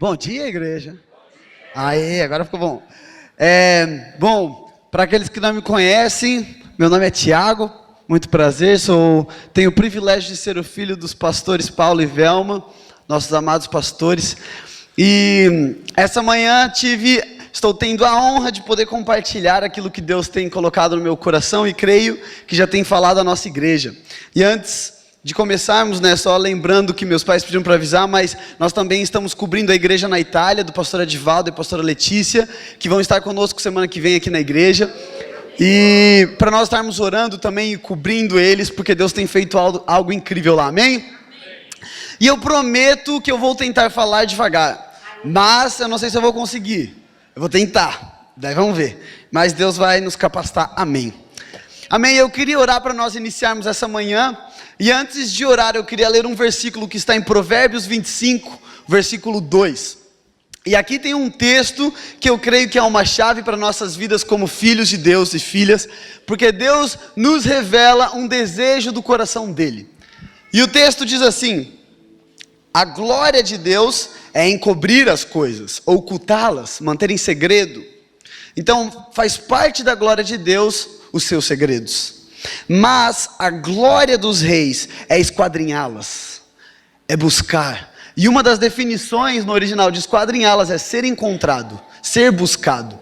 Bom dia, igreja. Aê, agora ficou bom. Bom, para aqueles que não me conhecem, meu nome é Tiago, muito prazer, tenho o privilégio de ser o filho dos pastores Paulo e Velma, nossos amados pastores, e essa manhã estou tendo a honra de poder compartilhar aquilo que Deus tem colocado no meu coração e creio que já tem falado à nossa igreja. E antes de começarmos, só lembrando que meus pais pediram para avisar, mas nós também estamos cobrindo a igreja na Itália, do pastor Edivaldo e pastora Letícia, que vão estar conosco semana que vem aqui na igreja, e para nós estarmos orando também e cobrindo eles, porque Deus tem feito algo incrível lá, amém? E eu prometo que eu vou tentar falar devagar, mas eu não sei se eu vou conseguir, eu vou tentar, daí vamos ver, mas Deus vai nos capacitar, amém? Amém, eu queria orar para nós iniciarmos essa manhã. E antes de orar, eu queria ler um versículo que está em Provérbios 25, versículo 2. E aqui tem um texto que eu creio que é uma chave para nossas vidas como filhos de Deus e filhas, porque Deus nos revela um desejo do coração dele. E o texto diz assim: a glória de Deus é encobrir as coisas, ocultá-las, manter em segredo. Então faz parte da glória de Deus os seus segredos. Mas a glória dos reis é esquadrinhá-las, é buscar. E uma das definições no original de esquadrinhá-las é ser encontrado, ser buscado.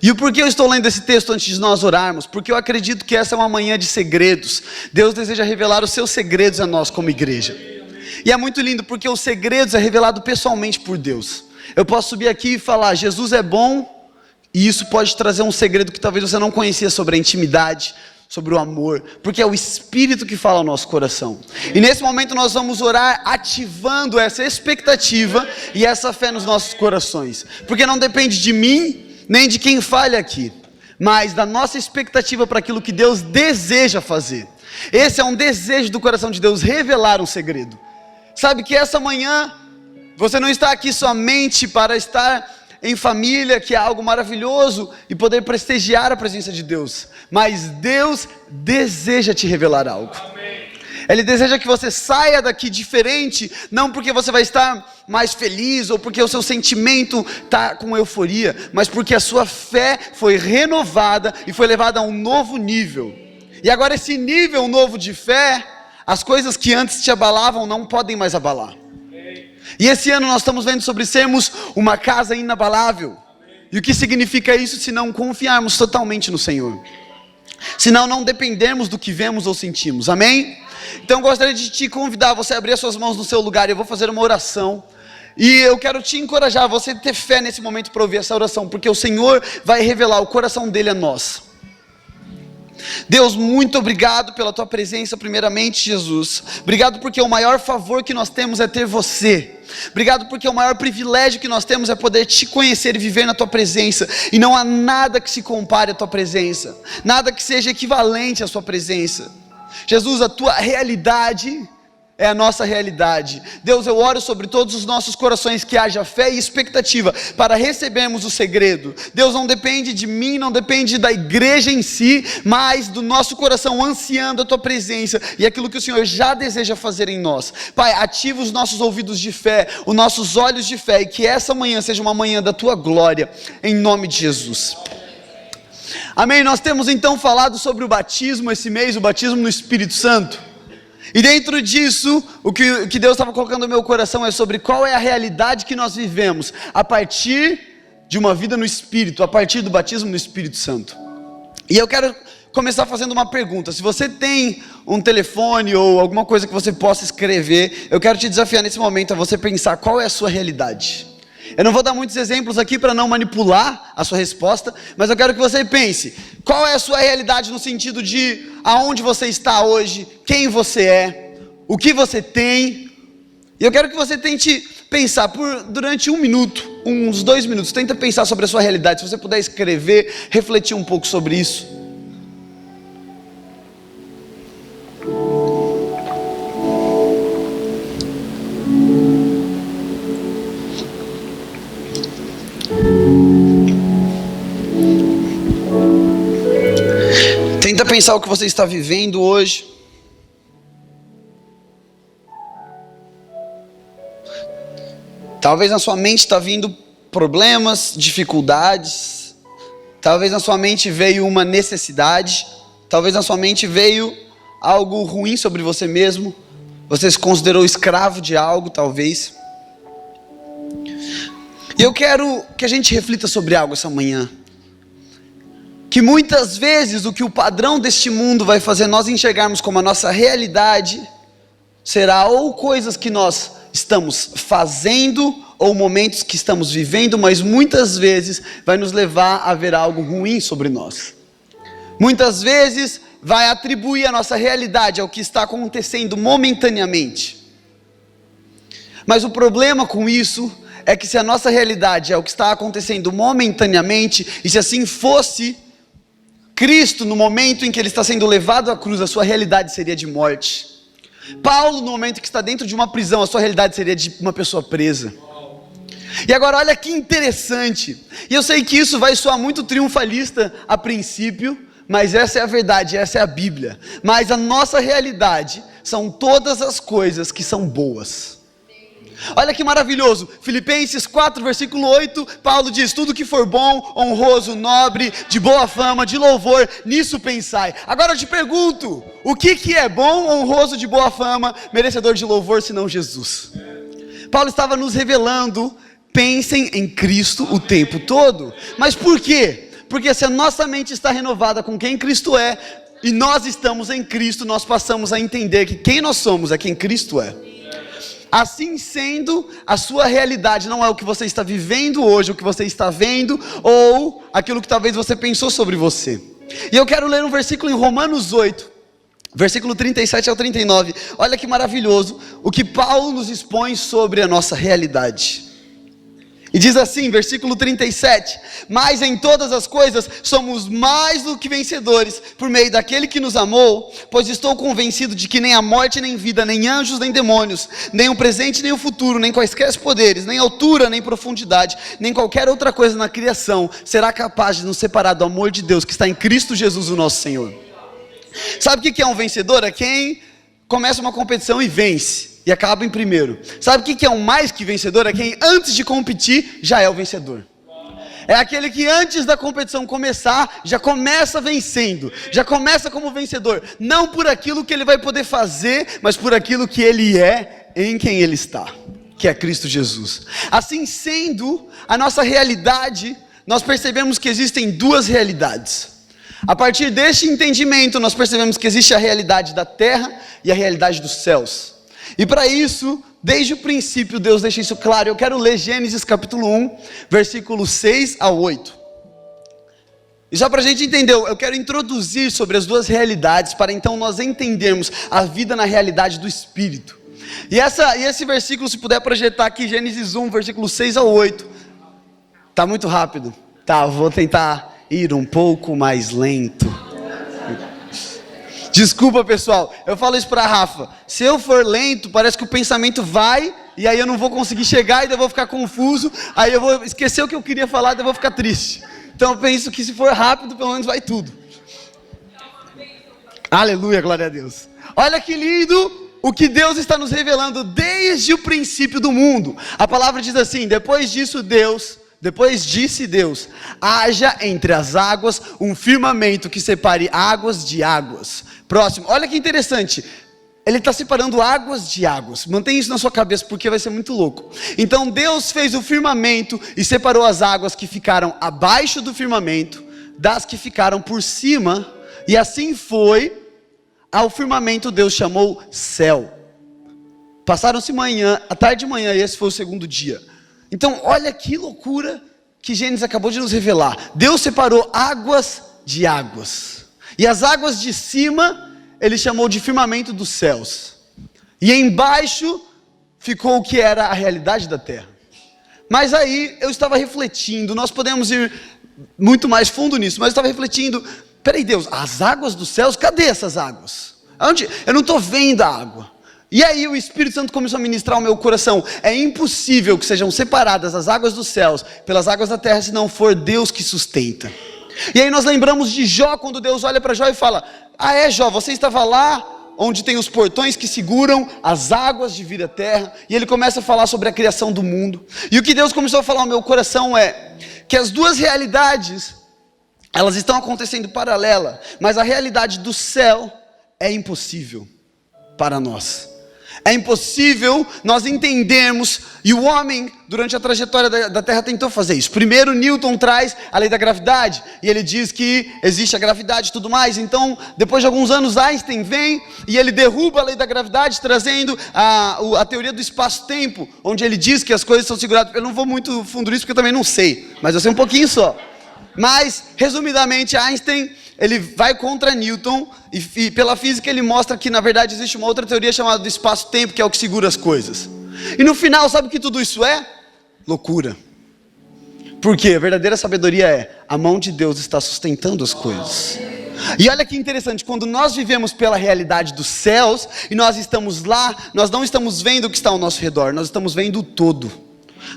E o porquê eu estou lendo esse texto antes de nós orarmos? Porque eu acredito que essa é uma manhã de segredos. Deus deseja revelar os seus segredos a nós como igreja. E é muito lindo porque os segredos é revelado pessoalmente por Deus. Eu posso subir aqui e falar, Jesus é bom, e isso pode trazer um segredo que talvez você não conhecia sobre a intimidade, sobre o amor, porque é o Espírito que fala ao nosso coração. E nesse momento nós vamos orar ativando essa expectativa e essa fé nos nossos corações, porque não depende de mim, nem de quem fale aqui, mas da nossa expectativa para aquilo que Deus deseja fazer. Esse é um desejo do coração de Deus, revelar um segredo. Sabe que essa manhã, você não está aqui somente para estar em família, que é algo maravilhoso, e poder prestigiar a presença de Deus, mas Deus deseja te revelar algo. Amém. Ele deseja que você saia daqui diferente, não porque você vai estar mais feliz, ou porque o seu sentimento está com euforia, mas porque a sua fé foi renovada, e foi levada a um novo nível, e agora esse nível novo de fé, as coisas que antes te abalavam, não podem mais abalar. E esse ano nós estamos vendo sobre sermos uma casa inabalável. E o que significa isso se não confiarmos totalmente no Senhor? Se não dependermos do que vemos ou sentimos, amém? Então eu gostaria de te convidar, você abrir as suas mãos no seu lugar, e eu vou fazer uma oração. E eu quero te encorajar, você ter fé nesse momento para ouvir essa oração, porque o Senhor vai revelar o coração dele a nós. Deus, muito obrigado pela tua presença primeiramente, Jesus. Obrigado porque o maior favor que nós temos é ter você. Obrigado porque o maior privilégio que nós temos é poder te conhecer e viver na tua presença. E não há nada que se compare à tua presença, nada que seja equivalente à sua presença. Jesus, a tua realidade é a nossa realidade. Deus, eu oro sobre todos os nossos corações que haja fé e expectativa para recebermos o segredo. Deus, não depende de mim, não depende da igreja em si, mas do nosso coração ansiando a tua presença e aquilo que o Senhor já deseja fazer em nós. Pai, ativa os nossos ouvidos de fé, os nossos olhos de fé, e que essa manhã seja uma manhã da tua glória, em nome de Jesus. Amém. Nós temos então falado sobre o batismo esse mês, o batismo no Espírito Santo. E dentro disso, o que Deus estava colocando no meu coração é sobre qual é a realidade que nós vivemos a partir de uma vida no Espírito, a partir do batismo no Espírito Santo. E eu quero começar fazendo uma pergunta. Se você tem um telefone ou alguma coisa que você possa escrever, eu quero te desafiar nesse momento a você pensar qual é a sua realidade. Eu não vou dar muitos exemplos aqui para não manipular a sua resposta, mas eu quero que você pense, qual é a sua realidade no sentido de aonde você está hoje, quem você é, o que você tem. E eu quero que você tente pensar durante 1 minuto, uns 2 minutos, tenta pensar sobre a sua realidade. Se você puder escrever, refletir um pouco sobre isso. Tenta pensar o que você está vivendo hoje. Talvez na sua mente está vindo problemas, dificuldades. Talvez na sua mente veio uma necessidade. Talvez na sua mente veio algo ruim sobre você mesmo. Você se considerou escravo de algo, talvez. E eu quero que a gente reflita sobre algo essa manhã. Que muitas vezes o que o padrão deste mundo vai fazer nós enxergarmos como a nossa realidade será ou coisas que nós estamos fazendo ou momentos que estamos vivendo, mas muitas vezes vai nos levar a ver algo ruim sobre nós. Muitas vezes vai atribuir a nossa realidade ao que está acontecendo momentaneamente. Mas o problema com isso é que se a nossa realidade é o que está acontecendo momentaneamente, e se assim fosse, Cristo, no momento em que ele está sendo levado à cruz, a sua realidade seria de morte. Paulo, no momento que está dentro de uma prisão, a sua realidade seria de uma pessoa presa. E agora olha que interessante, e eu sei que isso vai soar muito triunfalista a princípio, mas essa é a verdade, essa é a Bíblia. Mas a nossa realidade são todas as coisas que são boas. Olha que maravilhoso, Filipenses 4, versículo 8, Paulo diz: tudo que for bom, honroso, nobre, de boa fama, de louvor, nisso pensai. Agora eu te pergunto, o que é bom, honroso, de boa fama, merecedor de louvor, senão Jesus? Paulo estava nos revelando, pensem em Cristo o tempo todo. Mas por quê? Porque se a nossa mente está renovada com quem Cristo é, e nós estamos em Cristo, nós passamos a entender que quem nós somos é quem Cristo é. Assim sendo, a sua realidade não é o que você está vivendo hoje, o que você está vendo, ou aquilo que talvez você pensou sobre você. E eu quero ler um versículo em Romanos 8, versículo 37 ao 39. Olha que maravilhoso o que Paulo nos expõe sobre a nossa realidade. E diz assim, versículo 37, mas em todas as coisas somos mais do que vencedores, por meio daquele que nos amou, pois estou convencido de que nem a morte, nem vida, nem anjos, nem demônios, nem o presente, nem o futuro, nem quaisquer poderes, nem altura, nem profundidade, nem qualquer outra coisa na criação, será capaz de nos separar do amor de Deus, que está em Cristo Jesus o nosso Senhor. Sabe o que é um vencedor? É quem começa uma competição e vence. E acaba em primeiro. Sabe o que é um mais que vencedor? É quem antes de competir já é o vencedor. É aquele que antes da competição começar, já começa vencendo, já começa como vencedor. Não por aquilo que ele vai poder fazer, mas por aquilo que ele é em quem ele está, que é Cristo Jesus. Assim sendo, a nossa realidade, nós percebemos que existem duas realidades. A partir deste entendimento, nós percebemos que existe a realidade da terra e a realidade dos céus. E para isso, desde o princípio, Deus deixa isso claro. Eu quero ler Gênesis capítulo 1, versículos 6 a 8. E só para a gente entender, eu quero introduzir sobre as duas realidades, para então nós entendermos a vida na realidade do Espírito. E esse versículo, se puder projetar aqui, Gênesis 1, versículos 6 a 8. Está muito rápido. Tá, vou tentar ir um pouco mais lento. Desculpa, pessoal, eu falo isso para a Rafa. Se eu for lento, parece que o pensamento vai, e aí eu não vou conseguir chegar, e daí eu vou ficar confuso, aí eu vou esquecer o que eu queria falar, e daí eu vou ficar triste. Então eu penso que se for rápido, pelo menos vai tudo. Aleluia, glória a Deus. Olha que lindo o que Deus está nos revelando desde o princípio do mundo. A palavra diz assim: depois disse Deus, haja entre as águas um firmamento que separe águas de águas. Próximo, olha que interessante, ele está separando águas de águas. Mantém isso na sua cabeça, porque vai ser muito louco. Então Deus fez o firmamento e separou as águas que ficaram abaixo do firmamento das que ficaram por cima, e assim foi. Ao firmamento Deus chamou céu. Passaram-se manhã, a tarde e manhã, e esse foi o segundo dia. Então olha que loucura que Gênesis acabou de nos revelar. Deus separou águas de águas, e as águas de cima ele chamou de firmamento dos céus, e embaixo ficou o que era a realidade da terra. Mas aí eu estava refletindo, nós podemos ir muito mais fundo nisso, mas eu estava refletindo: peraí, Deus, as águas dos céus, cadê essas águas? Onde? Eu não estou vendo a água. E aí o Espírito Santo começou a ministrar ao meu coração: é impossível que sejam separadas as águas dos céus pelas águas da terra, se não for Deus que sustenta. E aí nós lembramos de Jó, quando Deus olha para Jó e fala: ah é, Jó, você estava lá onde tem os portões que seguram as águas de vir à terra, e ele começa a falar sobre a criação do mundo. E o que Deus começou a falar ao meu coração é que as duas realidades, elas estão acontecendo paralela, mas a realidade do céu é impossível para nós. É impossível nós entendermos, e o homem, durante a trajetória da Terra, tentou fazer isso. Primeiro, Newton traz a lei da gravidade, e ele diz que existe a gravidade e tudo mais. Então, depois de alguns anos, Einstein vem, e ele derruba a lei da gravidade, trazendo a teoria do espaço-tempo, onde ele diz que as coisas são seguradas. Eu não vou muito fundo nisso, porque eu também não sei, mas eu sei um pouquinho só. Mas, resumidamente, Einstein, ele vai contra Newton, e pela física ele mostra que na verdade existe uma outra teoria chamada do espaço-tempo, que é o que segura as coisas. E no final, sabe o que tudo isso é? Loucura. Porque a verdadeira sabedoria é: a mão de Deus está sustentando as coisas. E olha que interessante, quando nós vivemos pela realidade dos céus, e nós estamos lá, nós não estamos vendo o que está ao nosso redor, nós estamos vendo o todo.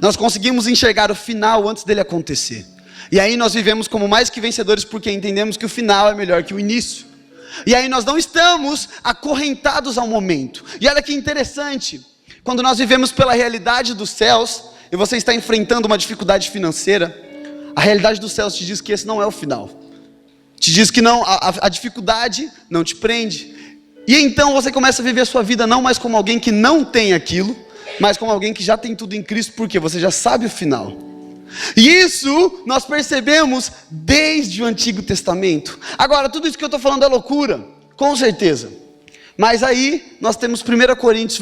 Nós conseguimos enxergar o final antes dele acontecer. E aí nós vivemos como mais que vencedores, porque entendemos que o final é melhor que o início. E aí nós não estamos acorrentados ao momento. E olha que interessante, quando nós vivemos pela realidade dos céus, e você está enfrentando uma dificuldade financeira, a realidade dos céus te diz que esse não é o final. Te diz que não, a dificuldade não te prende. E então você começa a viver a sua vida não mais como alguém que não tem aquilo, mas como alguém que já tem tudo em Cristo, porque você já sabe o final. E isso nós percebemos desde o Antigo Testamento. Agora, tudo isso que eu estou falando é loucura, com certeza. Mas aí nós temos 1 Coríntios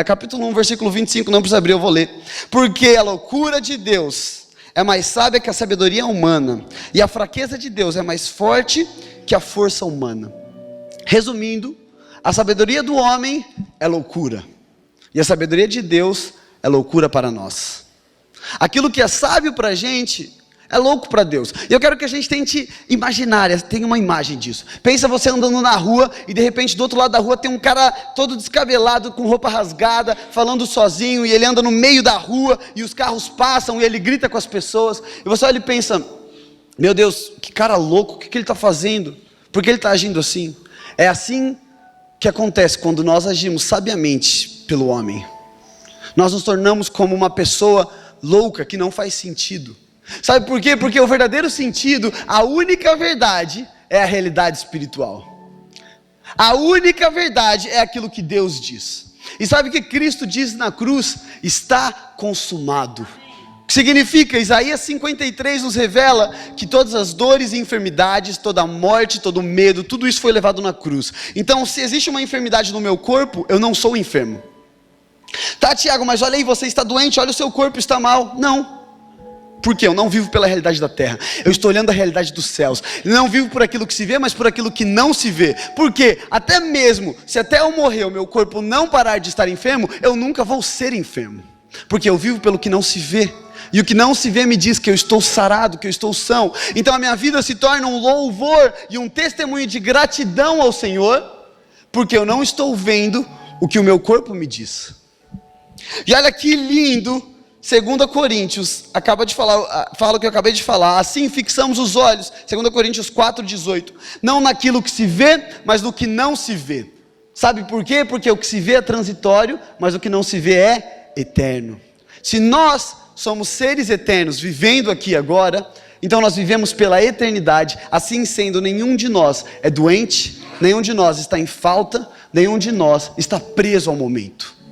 capítulo 1, versículo 25, não precisa abrir, eu vou ler. Porque a loucura de Deus é mais sábia que a sabedoria humana, e a fraqueza de Deus é mais forte que a força humana. Resumindo, a sabedoria do homem é loucura, e a sabedoria de Deus é loucura para nós. Aquilo que é sábio para a gente é louco para Deus. E eu quero que a gente tente imaginar, tenha uma imagem disso. Pensa você andando na rua e de repente do outro lado da rua tem um cara todo descabelado, com roupa rasgada, falando sozinho, e ele anda no meio da rua e os carros passam e ele grita com as pessoas. E você olha e pensa: meu Deus, que cara louco, o que ele está fazendo? Por que ele está agindo assim? É assim que acontece quando nós agimos sabiamente pelo homem. Nós nos tornamos como uma pessoa louca que não faz sentido. Sabe por quê? Porque o verdadeiro sentido, a única verdade é a realidade espiritual. A única verdade é aquilo que Deus diz. E sabe o que Cristo diz na cruz? Está consumado. O que significa? Isaías 53 nos revela que todas as dores e enfermidades, toda a morte, todo o medo, tudo isso foi levado na cruz. Então, se existe uma enfermidade no meu corpo, eu não sou enfermo. Tá, Tiago, mas olha aí, você está doente, olha o seu corpo está mal. Não. Por quê? Eu não vivo pela realidade da terra, eu estou olhando a realidade dos céus. Eu não vivo por aquilo que se vê, mas por aquilo que não se vê. Por quê? Até mesmo, se até eu morrer, o meu corpo não parar de estar enfermo, eu nunca vou ser enfermo. Porque eu vivo pelo que não se vê. E o que não se vê me diz que eu estou sarado, que eu estou são. Então a minha vida se torna um louvor e um testemunho de gratidão ao Senhor, porque eu não estou vendo o que o meu corpo me diz. E olha que lindo, 2 Coríntios, fala o que eu acabei de falar. Assim fixamos os olhos, 2 Coríntios 4,18. Não naquilo que se vê, mas no que não se vê. Sabe por quê? Porque o que se vê é transitório, mas o que não se vê é eterno. Se nós somos seres eternos vivendo aqui agora, então nós vivemos pela eternidade. Assim sendo, nenhum de nós é doente, nenhum de nós está em falta, nenhum de nós está preso ao momento.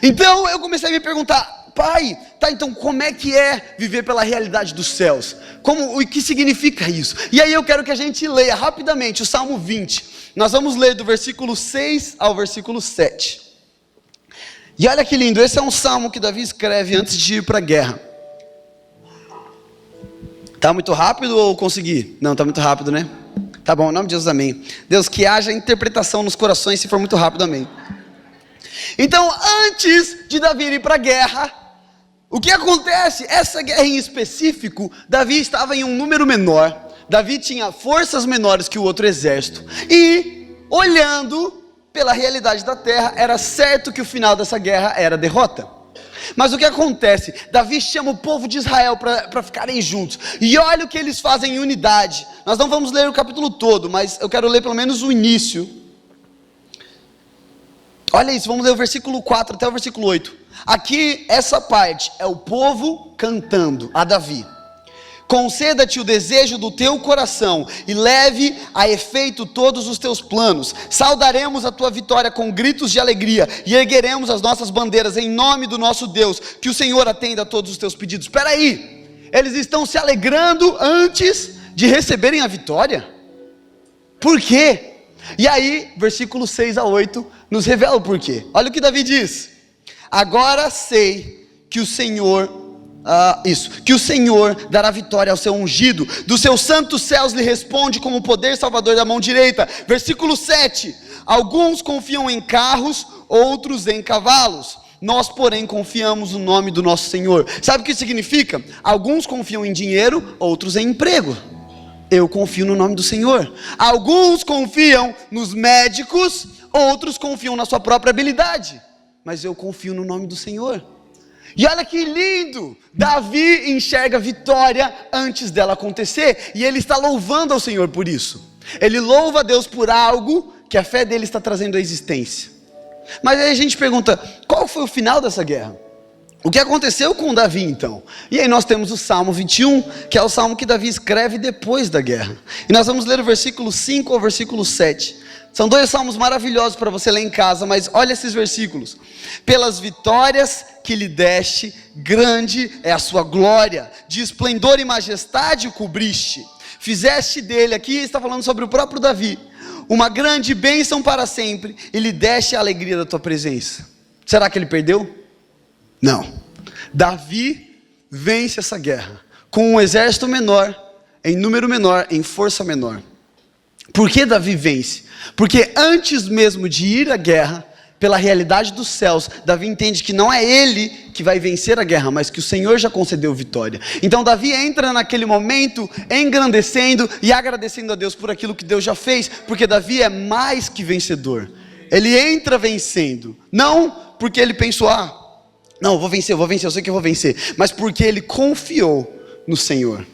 Então eu comecei a me perguntar: pai, tá, então como é que é viver pela realidade dos céus? O que significa isso? E aí eu quero que a gente leia rapidamente o Salmo 20. Nós vamos ler do versículo 6 ao versículo 7. E olha que lindo, esse é um salmo que Davi escreve antes de ir para a guerra. Tá muito rápido ou consegui? Não, tá muito rápido, né? Tá bom, em nome de Jesus, amém. Deus, que haja interpretação nos corações, se for muito rápido, amém. Então, antes de Davi ir para a guerra, o que acontece? Essa guerra em específico, Davi estava em um número menor. Davi tinha forças menores que o outro exército. E, olhando pela realidade da terra, era certo que o final dessa guerra era derrota. Mas o que acontece? Davi chama o povo de Israel para ficarem juntos. E olha o que eles fazem em unidade. Nós não vamos ler o capítulo todo, mas eu quero ler pelo menos o início. Olha isso, vamos ler o versículo 4 até o versículo 8. Aqui, essa parte é o povo cantando a Davi. Conceda-te o desejo do teu coração e leve a efeito todos os teus planos. Saudaremos a tua vitória com gritos de alegria e ergueremos as nossas bandeiras em nome do nosso Deus. Que o Senhor atenda a todos os teus pedidos. Espera aí, eles estão se alegrando antes de receberem a vitória? Por quê? E aí, versículos 6 a 8 nos revela o porquê. Olha o que Davi diz: agora sei que o Senhor dará vitória ao seu ungido, dos seus santos céus lhe responde como poder salvador da mão direita. Versículo 7, alguns confiam em carros, outros em cavalos, nós porém confiamos no nome do nosso Senhor. Sabe o que significa? Alguns confiam em dinheiro, outros em emprego. Eu confio no nome do Senhor. Alguns confiam nos médicos, outros confiam na sua própria habilidade, mas eu confio no nome do Senhor. E olha que lindo, Davi enxerga vitória antes dela acontecer, e ele está louvando ao Senhor por isso. Ele louva a Deus por algo que a fé dele está trazendo à existência. Mas aí a gente pergunta, qual foi o final dessa guerra? O que aconteceu com Davi então? E aí nós temos o Salmo 21, que é o salmo que Davi escreve depois da guerra. E nós vamos ler o versículo 5 ao versículo 7. São dois salmos maravilhosos para você ler em casa, mas olha esses versículos. Pelas vitórias que lhe deste, grande é a sua glória, de esplendor e majestade o cobriste. Fizeste dele, aqui está falando sobre o próprio Davi, uma grande bênção para sempre, e lhe deste a alegria da tua presença. Será que ele perdeu? Não. Davi vence essa guerra com um exército menor, em número menor, em força menor. Por que Davi vence? Porque antes mesmo de ir à guerra, pela realidade dos céus, Davi entende que não é ele que vai vencer a guerra, mas que o Senhor já concedeu vitória. Então Davi entra naquele momento engrandecendo e agradecendo a Deus por aquilo que Deus já fez, porque Davi é mais que vencedor. Ele entra vencendo, não porque ele pensou, não, eu vou vencer, eu sei que eu vou vencer, mas porque ele confiou no Senhor.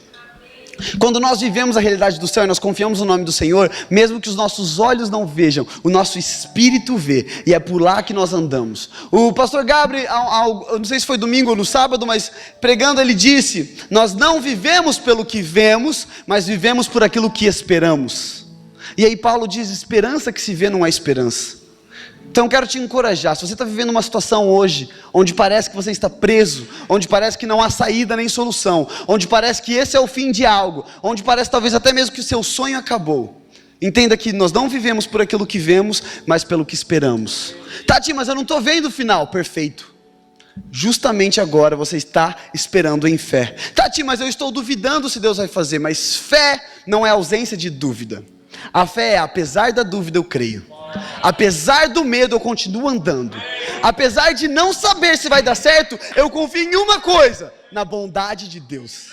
Quando nós vivemos a realidade do céu e nós confiamos no nome do Senhor, mesmo que os nossos olhos não vejam, o nosso espírito vê, e é por lá que nós andamos. O pastor Gabriel, eu não sei se foi domingo ou no sábado, mas pregando ele disse, nós não vivemos pelo que vemos, mas vivemos por aquilo que esperamos. E aí Paulo diz, esperança que se vê não é esperança. Então eu quero te encorajar, se você está vivendo uma situação hoje, onde parece que você está preso, onde parece que não há saída nem solução, onde parece que esse é o fim de algo, onde parece talvez até mesmo que o seu sonho acabou, entenda que nós não vivemos por aquilo que vemos, mas pelo que esperamos. Tati, mas eu não estou vendo o final. Perfeito, justamente agora você está esperando em fé. Tati, mas eu estou duvidando se Deus vai fazer, mas fé não é ausência de dúvida. A fé é, apesar da dúvida eu creio, apesar do medo eu continuo andando, apesar de não saber se vai dar certo, eu confio em uma coisa, na bondade de Deus.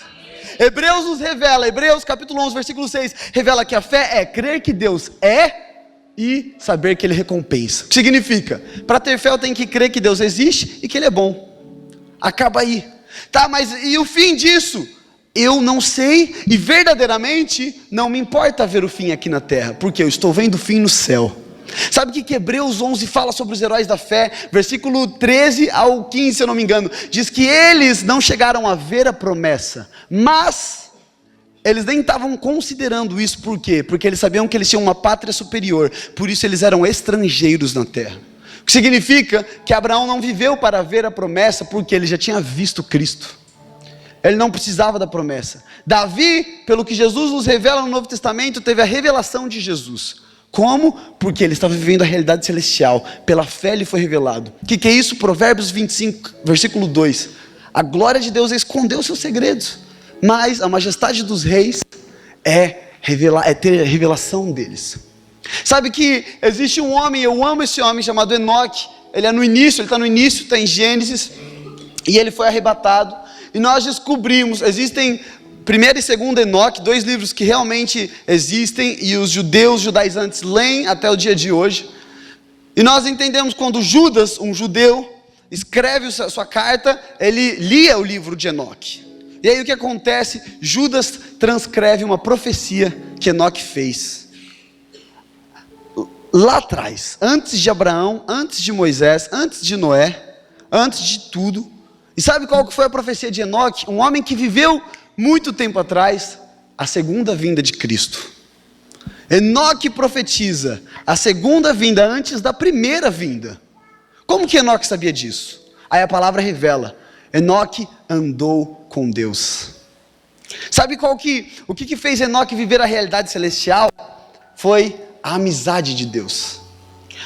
Hebreus nos revela, Hebreus capítulo 11 versículo 6, revela que a fé é crer que Deus é e saber que Ele recompensa. O que significa? Para ter fé eu tenho que crer que Deus existe e que Ele é bom. Acaba aí. Tá, mas e o fim disso? Eu não sei, e verdadeiramente não me importa ver o fim aqui na terra, porque eu estou vendo o fim no céu. Sabe o que Hebreus 11 fala sobre os heróis da fé? Versículo 13 ao 15, se eu não me engano, diz que eles não chegaram a ver a promessa, mas eles nem estavam considerando isso. Por quê? Porque eles sabiam que eles tinham uma pátria superior, por isso eles eram estrangeiros na terra. O que significa que Abraão não viveu para ver a promessa, porque ele já tinha visto Cristo. Ele não precisava da promessa. Davi, pelo que Jesus nos revela no Novo Testamento, teve a revelação de Jesus. Como? Porque ele estava vivendo a realidade celestial. Pela fé ele foi revelado. O que é isso? Provérbios 25, versículo 2. A glória de Deus é esconder os seus segredos, mas a majestade dos reis é ter a revelação deles. Sabe que existe um homem, eu amo esse homem, chamado Enoque. Ele é no início, ele está no início, está em Gênesis, e ele foi arrebatado. E nós descobrimos, existem 1º e 2º Enoque, 2 livros que realmente existem, e os judaizantes leem até o dia de hoje. E nós entendemos quando Judas, um judeu, escreve sua carta, ele lia o livro de Enoque. E aí o que acontece? Judas transcreve uma profecia que Enoque fez. lá atrás, antes de Abraão, antes de Moisés, antes de Noé, antes de tudo. E sabe qual que foi a profecia de Enoque? Um homem que viveu muito tempo atrás, a segunda vinda de Cristo. Enoque profetiza a segunda vinda antes da primeira vinda. Como que Enoque sabia disso? Aí a palavra revela, Enoque andou com Deus. Sabe o que fez Enoque viver a realidade celestial? Foi a amizade de Deus.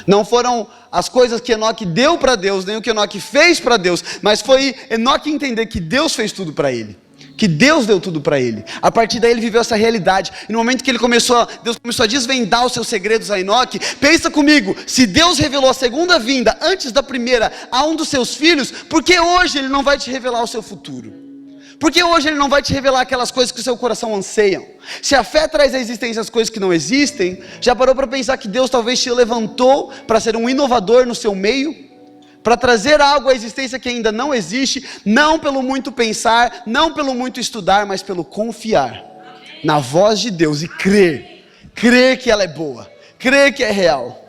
Não foram as coisas que Enoque deu para Deus, nem o que Enoque fez para Deus, mas foi Enoque entender que Deus fez tudo para ele, que Deus deu tudo para ele. A partir daí ele viveu essa realidade, e no momento que Deus começou a desvendar os seus segredos a Enoque, pensa comigo, se Deus revelou a segunda vinda antes da primeira a um dos seus filhos, por que hoje Ele não vai te revelar o seu futuro? Porque hoje Ele não vai te revelar aquelas coisas que o seu coração anseiam? Se a fé traz à existência as coisas que não existem, já parou para pensar que Deus talvez te levantou para ser um inovador no seu meio? Para trazer algo à existência que ainda não existe, não pelo muito pensar, não pelo muito estudar, mas pelo confiar na voz de Deus e crer que ela é boa, crer que é real.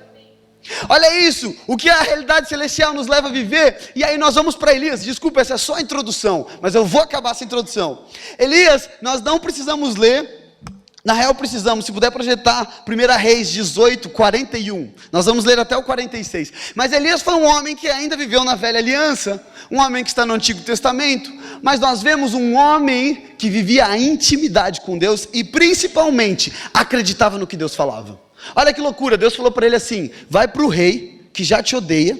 Olha isso, o que a realidade celestial nos leva a viver. E aí nós vamos para Elias. Desculpa, essa é só a introdução, mas eu vou acabar essa introdução. Elias, nós não precisamos ler. Na real precisamos, se puder projetar 1 Reis 18, 41. Nós vamos ler até o 46. Mas Elias foi um homem que ainda viveu na velha aliança, um homem que está no Antigo Testamento. Mas nós vemos um homem que vivia a intimidade com Deus e principalmente acreditava no que Deus falava. Olha que loucura, Deus falou para ele assim: vai para o rei que já te odeia,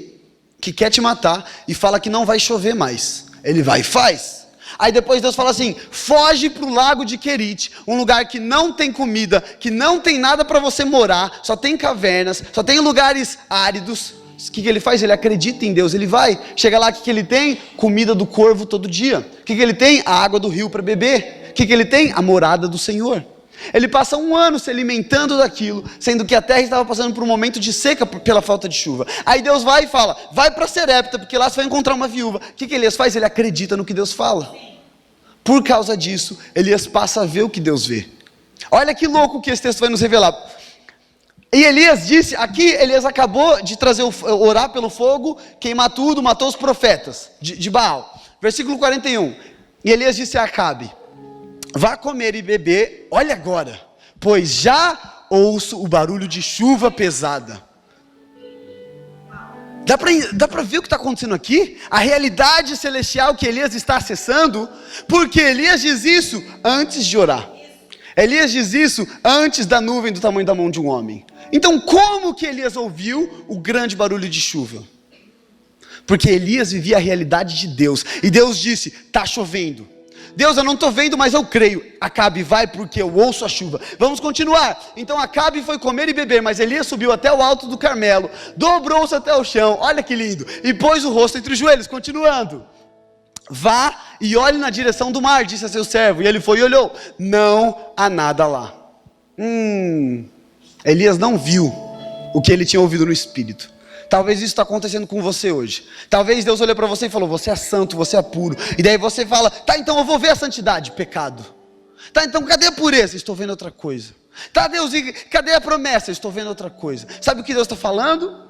que quer te matar, e fala que não vai chover mais. Ele vai e faz. Aí depois Deus fala assim: foge para o lago de Querite, um lugar que não tem comida, que não tem nada para você morar, só tem cavernas, só tem lugares áridos. O que ele faz? Ele acredita em Deus, ele vai, chega lá, o que ele tem? Comida do corvo todo dia. O que ele tem? A água do rio para beber. O que ele tem? A morada do Senhor. Ele passa um ano se alimentando daquilo, sendo que a terra estava passando por um momento de seca pela falta de chuva. Aí Deus vai e fala: vai para Serepta, porque lá você vai encontrar uma viúva. O que Elias faz? Ele acredita no que Deus fala. Por causa disso, Elias passa a ver o que Deus vê. Olha que louco que esse texto vai nos revelar. E Elias disse, aqui Elias acabou de orar pelo fogo, queimar tudo, matou os profetas de Baal. Versículo 41. E Elias disse a Acabe: vá comer e beber, olha agora, pois já ouço o barulho de chuva pesada. Dá para ver o que está acontecendo aqui? A realidade celestial que Elias está acessando, porque Elias diz isso antes de orar. Elias diz isso antes da nuvem do tamanho da mão de um homem. Então como que Elias ouviu o grande barulho de chuva? Porque Elias vivia a realidade de Deus, e Deus disse: está chovendo. Deus, eu não estou vendo, mas eu creio. Acabe, vai, porque eu ouço a chuva. Vamos continuar. Então Acabe foi comer e beber, mas Elias subiu até o alto do Carmelo, dobrou-se até o chão, olha que lindo, e pôs o rosto entre os joelhos. Continuando: vá e olhe na direção do mar, disse a seu servo. E ele foi e olhou, não há nada lá. Elias não viu o que ele tinha ouvido no Espírito. Talvez isso está acontecendo com você hoje. Talvez Deus olhou para você e falou: você é santo, você é puro. E daí você fala: tá, então eu vou ver a santidade. Pecado. Tá, então cadê a pureza? Estou vendo outra coisa. Tá, Deus, e cadê a promessa? Estou vendo outra coisa. Sabe o que Deus está falando?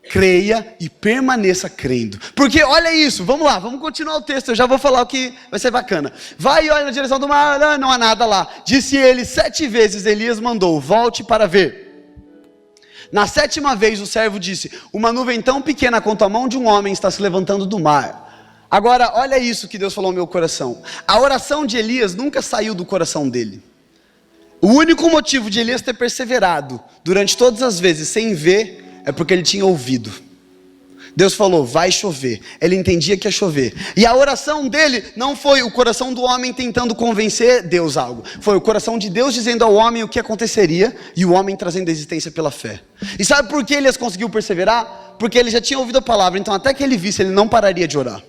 Creia e permaneça crendo. Porque olha isso, vamos lá, vamos continuar o texto. Eu já vou falar o que vai ser bacana. Vai e olha na direção do mar, não há nada lá. Disse ele 7 vezes, Elias mandou: volte para ver. Na 7ª vez o servo disse: uma nuvem tão pequena quanto a mão de um homem está se levantando do mar. Agora olha isso que Deus falou ao meu coração. A oração de Elias nunca saiu do coração dele. O único motivo de Elias ter perseverado durante todas as vezes sem ver é porque ele tinha ouvido. Deus falou: vai chover. Ele entendia que ia chover. E a oração dele não foi o coração do homem tentando convencer Deus algo. Foi o coração de Deus dizendo ao homem o que aconteceria, e o homem trazendo a existência pela fé. E sabe por que Elias conseguiu perseverar? Porque ele já tinha ouvido a palavra. Então até que ele visse, ele não pararia de orar.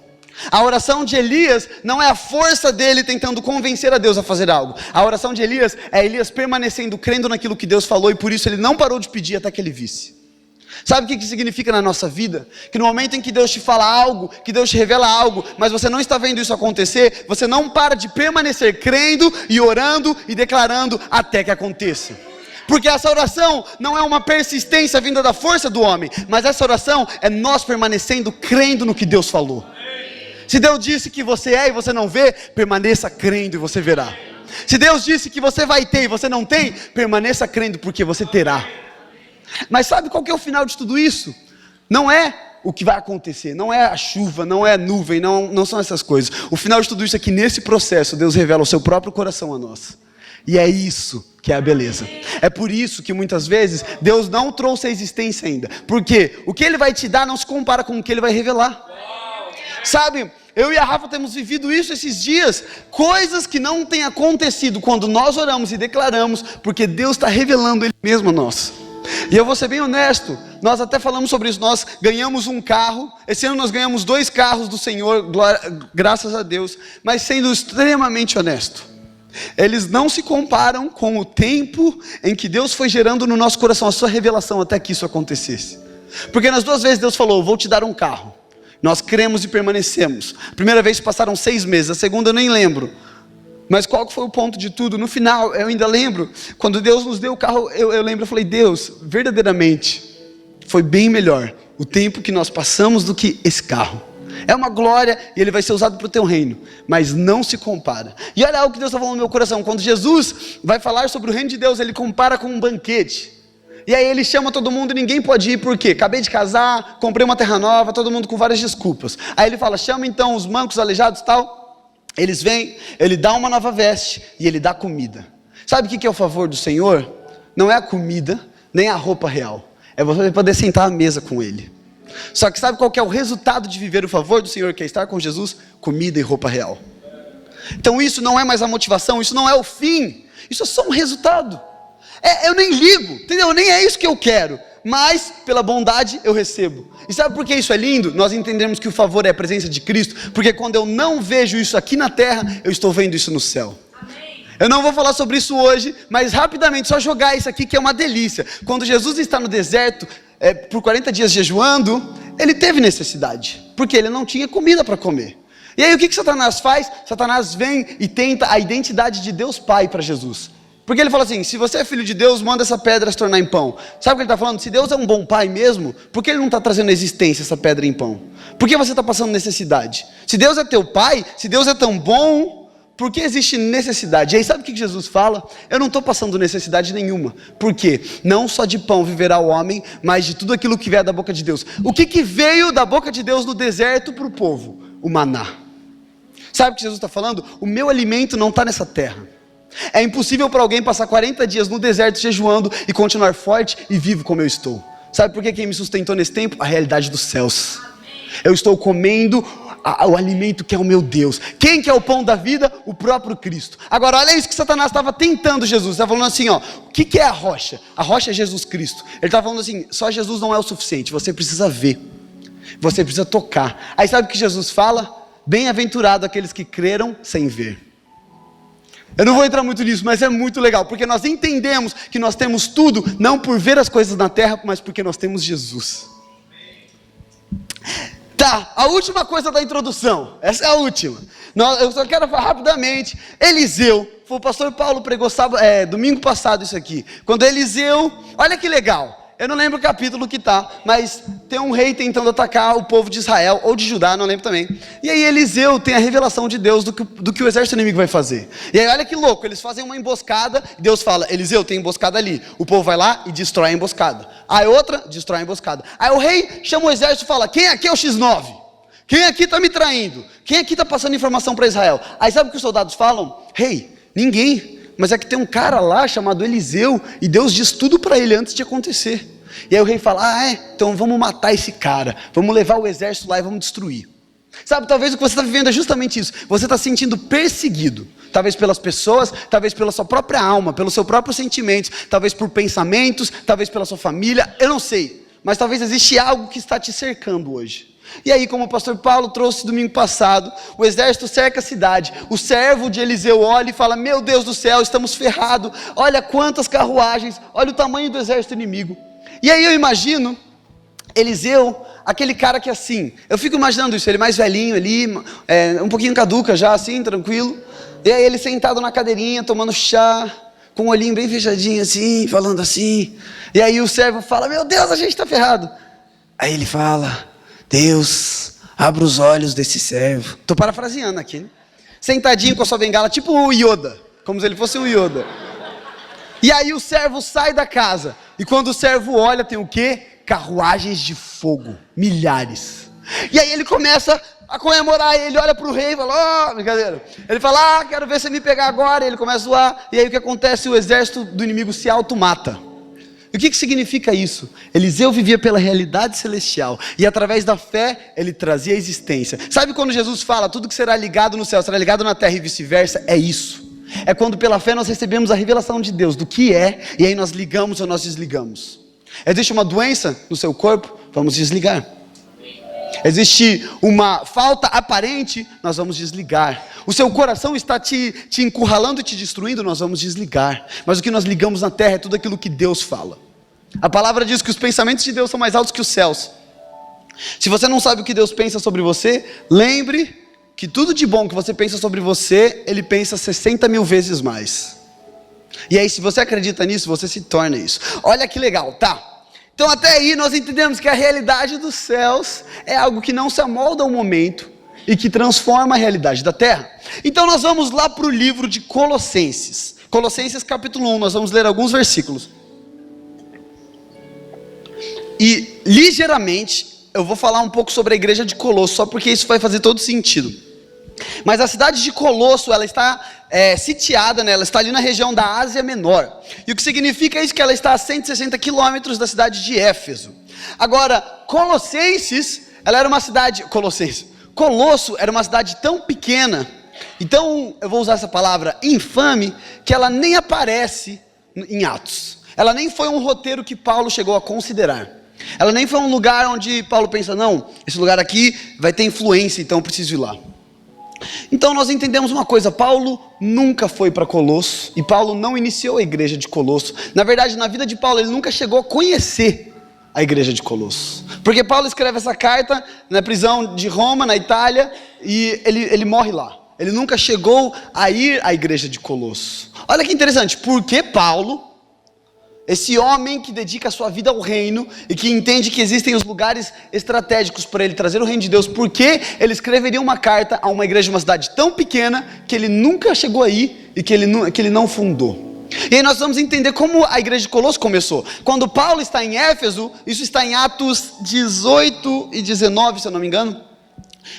A oração de Elias não é a força dele tentando convencer a Deus a fazer algo. A oração de Elias é Elias permanecendo, crendo naquilo que Deus falou, e por isso ele não parou de pedir até que ele visse. Sabe o que significa na nossa vida? Que no momento em que Deus te fala algo, que Deus te revela algo, mas você não está vendo isso acontecer, você não para de permanecer crendo e orando e declarando até que aconteça. Porque essa oração não é uma persistência vinda da força do homem, mas essa oração é nós permanecendo crendo no que Deus falou. Se Deus disse que você é e você não vê, permaneça crendo e você verá. Se Deus disse que você vai ter e você não tem, permaneça crendo porque você terá. Mas sabe qual que é o final de tudo isso? Não é o que vai acontecer, não é a chuva, não é a nuvem, não são essas coisas. O final de tudo isso é que nesse processo Deus revela o seu próprio coração a nós. E é isso que é a beleza. É por isso que muitas vezes Deus não trouxe a existência ainda. Porque o que Ele vai te dar não se compara com o que Ele vai revelar. Sabe, eu e a Rafa temos vivido isso esses dias. Coisas que não têm acontecido quando nós oramos e declaramos. Porque Deus está revelando Ele mesmo a nós. E eu vou ser bem honesto, nós até falamos sobre isso, nós ganhamos um carro, esse ano nós ganhamos 2 carros do Senhor, graças a Deus, mas sendo extremamente honesto, eles não se comparam com o tempo em que Deus foi gerando no nosso coração a sua revelação até que isso acontecesse. Porque nas 2 vezes Deus falou, vou te dar um carro, nós cremos e permanecemos. A primeira vez passaram 6 meses, a segunda eu nem lembro. Mas qual que foi o ponto de tudo? No final, eu ainda lembro, quando Deus nos deu o carro, eu lembro, eu falei, Deus, verdadeiramente, foi bem melhor o tempo que nós passamos do que esse carro. É uma glória e ele vai ser usado para o teu reino, mas não se compara. E olha algo que Deus está falando no meu coração, quando Jesus vai falar sobre o reino de Deus, ele compara com um banquete. E aí ele chama todo mundo e ninguém pode ir, por quê? Acabei de casar, comprei uma terra nova, todo mundo com várias desculpas. Aí ele fala, chama então os mancos, aleijados e tal. Eles vêm, ele dá uma nova veste e ele dá comida. Sabe o que é o favor do Senhor? Não é a comida, nem a roupa real. É você poder sentar à mesa com Ele. Só que sabe qual que é o resultado de viver o favor do Senhor, que é estar com Jesus? Comida e roupa real. Então isso não é mais a motivação, isso não é o fim. Isso é só um resultado. Eu nem ligo, entendeu? Nem é isso que eu quero. Mas, pela bondade, eu recebo. E sabe por que isso é lindo? Nós entendemos que o favor é a presença de Cristo. Porque quando eu não vejo isso aqui na terra, eu estou vendo isso no céu. Amém. Eu não vou falar sobre isso hoje, mas rapidamente, só jogar isso aqui que é uma delícia. Quando Jesus está no deserto, por 40 dias jejuando, ele teve necessidade. Porque ele não tinha comida para comer. E aí o que Satanás faz? Satanás vem e tenta a identidade de Deus Pai para Jesus. Porque ele fala assim, se você é filho de Deus, manda essa pedra se tornar em pão. Sabe o que ele está falando? Se Deus é um bom pai mesmo, por que ele não está trazendo à existência essa pedra em pão? Por que você está passando necessidade? Se Deus é teu pai, se Deus é tão bom, por que existe necessidade? E aí sabe o que Jesus fala? Eu não estou passando necessidade nenhuma. Por quê? Não só de pão viverá o homem, mas de tudo aquilo que vier da boca de Deus. O que veio da boca de Deus no deserto para o povo? O maná. Sabe o que Jesus está falando? O meu alimento não está nessa terra. É impossível para alguém passar 40 dias no deserto jejuando e continuar forte e vivo como eu estou. Sabe por que quem me sustentou nesse tempo? A realidade dos céus. Eu estou comendo o alimento que é o meu Deus. Quem que é o pão da vida? O próprio Cristo. Agora olha isso que Satanás estava tentando Jesus. Ele estava falando assim, ó, o que é a rocha? A rocha é Jesus Cristo. Ele estava falando assim, só Jesus não é o suficiente, você precisa ver. Você precisa tocar. Aí sabe o que Jesus fala? Bem-aventurado aqueles que creram sem ver. Eu não vou entrar muito nisso, mas é muito legal, porque nós entendemos que nós temos tudo, não por ver as coisas na terra, mas porque nós temos Jesus. Tá, a última coisa da introdução, essa é a última. Eu só quero falar rapidamente, Eliseu, foi o pastor Paulo pregou domingo passado isso aqui. Quando Eliseu, olha que legal. Eu não lembro o capítulo que está, mas tem um rei tentando atacar o povo de Israel, ou de Judá, não lembro também. E aí Eliseu tem a revelação de Deus do que o exército inimigo vai fazer. E aí olha que louco, eles fazem uma emboscada, e Deus fala, Eliseu, tem emboscada ali. O povo vai lá e destrói a emboscada. Aí outra, destrói a emboscada. Aí o rei chama o exército e fala, quem aqui é o X9? Quem aqui está me traindo? Quem aqui está passando informação para Israel? Aí sabe o que os soldados falam? Rei, ninguém. Mas é que tem um cara lá chamado Eliseu, e Deus diz tudo para ele antes de acontecer. E aí o rei fala, então vamos matar esse cara, vamos levar o exército lá e vamos destruir. Sabe, talvez o que você está vivendo é justamente isso, você está se sentindo perseguido, talvez pelas pessoas, talvez pela sua própria alma, pelos seus próprios sentimentos, talvez por pensamentos, talvez pela sua família, eu não sei, mas talvez existe algo que está te cercando hoje. E aí, como o pastor Paulo trouxe domingo passado, o exército cerca a cidade, o servo de Eliseu olha e fala, meu Deus do céu, estamos ferrados, olha quantas carruagens, olha o tamanho do exército inimigo. E aí eu imagino Eliseu, aquele cara que assim, eu fico imaginando isso, ele mais velhinho ali, um pouquinho caduca já assim, tranquilo, e aí ele sentado na cadeirinha, tomando chá, com o olhinho bem fechadinho assim, falando assim. E aí o servo fala, meu Deus, a gente está ferrado. Aí ele fala, Deus, abra os olhos desse servo. Estou parafraseando aqui, né? Sentadinho com a sua bengala, tipo o Yoda, como se ele fosse um Yoda. E aí o servo sai da casa, e quando o servo olha, tem o quê? Carruagens de fogo, milhares. E aí ele começa a comemorar, ele olha para o rei e fala, brincadeira. Ele fala, quero ver você me pegar agora, e ele começa a zoar, e aí o que acontece? O exército do inimigo se automata. E o que significa isso? Eliseu vivia pela realidade celestial, e através da fé, ele trazia a existência. Sabe quando Jesus fala, tudo que será ligado no céu, será ligado na terra e vice-versa? É isso. É quando pela fé nós recebemos a revelação de Deus, do que é, e aí nós ligamos ou nós desligamos. Existe uma doença no seu corpo? Vamos desligar. Existe uma falta aparente? Nós vamos desligar. O seu coração está te encurralando e te destruindo? Nós vamos desligar. Mas o que nós ligamos na terra é tudo aquilo que Deus fala. A palavra diz que os pensamentos de Deus são mais altos que os céus. Se você não sabe o que Deus pensa sobre você, lembre que tudo de bom que você pensa sobre você, Ele pensa 60 mil vezes mais. E aí, se você acredita nisso, você se torna isso. Olha que legal, tá? Então até aí nós entendemos que a realidade dos céus é algo que não se amolda ao momento e que transforma a realidade da terra. Então nós vamos lá para o livro de Colossenses. Colossenses capítulo 1, nós vamos ler alguns versículos. E ligeiramente eu vou falar um pouco sobre a igreja de Colosso, só porque isso vai fazer todo sentido. Mas a cidade de Colosso, ela está sitiada, né? Ela está ali na região da Ásia Menor. E o que significa isso? Que ela está a 160 quilômetros da cidade de Éfeso. Agora, Colossenses, ela era uma cidade... Colosso era uma cidade tão pequena, então, eu vou usar essa palavra, infame, que ela nem aparece em Atos. Ela nem foi um roteiro que Paulo chegou a considerar. Ela nem foi um lugar onde Paulo pensa, não, esse lugar aqui vai ter influência, então eu preciso ir lá. Então nós entendemos uma coisa, Paulo nunca foi para Colosso, e Paulo não iniciou a igreja de Colosso. Na verdade, na vida de Paulo, ele nunca chegou a conhecer a igreja de Colosso. Porque Paulo escreve essa carta na prisão de Roma, na Itália, e ele morre lá. Ele nunca chegou a ir à igreja de Colosso. Olha que interessante, porque Paulo... esse homem que dedica a sua vida ao reino e que entende que existem os lugares estratégicos para ele trazer o reino de Deus, por que ele escreveria uma carta a uma igreja de uma cidade tão pequena que ele nunca chegou aí e que ele não fundou? E aí nós vamos entender como a igreja de Colosso começou. Quando Paulo está em Éfeso, isso está em Atos 18 e 19, se eu não me engano.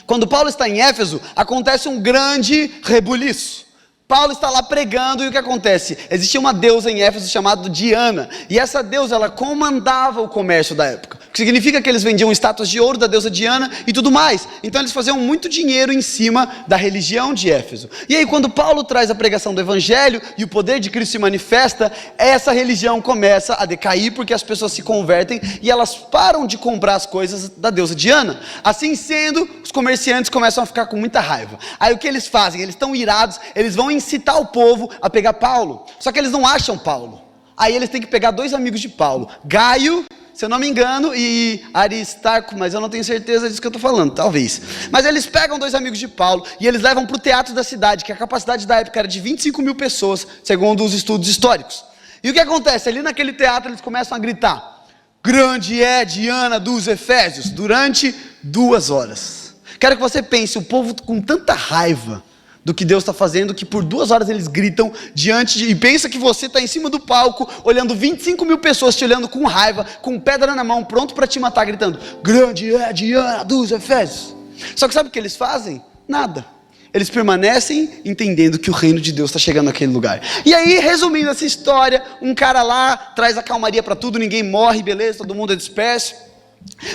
Quando Paulo está em Éfeso, acontece um grande rebuliço. Paulo está lá pregando e o que acontece? Existia uma deusa em Éfeso chamada Diana, e essa deusa ela comandava o comércio da época, o que significa que eles vendiam estátuas de ouro da deusa Diana e tudo mais. Então eles faziam muito dinheiro em cima da religião de Éfeso. E aí quando Paulo traz a pregação do evangelho e o poder de Cristo se manifesta, essa religião começa a decair porque as pessoas se convertem e elas param de comprar as coisas da deusa Diana. Assim sendo, os comerciantes começam a ficar com muita raiva. Aí o que eles fazem? Eles estão irados, eles vão incitar o povo a pegar Paulo, só que eles não acham Paulo. Aí eles têm que pegar dois amigos de Paulo, Gaio, se eu não me engano, e Aristarco, mas eu não tenho certeza disso que eu estou falando, talvez. Mas eles pegam dois amigos de Paulo e eles levam para o teatro da cidade, que a capacidade da época era de 25 mil pessoas, segundo os estudos históricos. E o que acontece? Ali naquele teatro eles começam a gritar, grande é Diana dos Efésios, durante 2 horas. Quero que você pense, o povo com tanta raiva do que Deus está fazendo, que por 2 horas eles gritam e pensa que você está em cima do palco, olhando 25 mil pessoas te olhando com raiva, com pedra na mão, pronto para te matar, gritando, grande é Diana dos Efésios. Só que sabe o que eles fazem? Nada. Eles permanecem entendendo que o reino de Deus está chegando naquele lugar. E aí, resumindo essa história, um cara lá traz a calmaria para tudo, ninguém morre, beleza, todo mundo é disperso.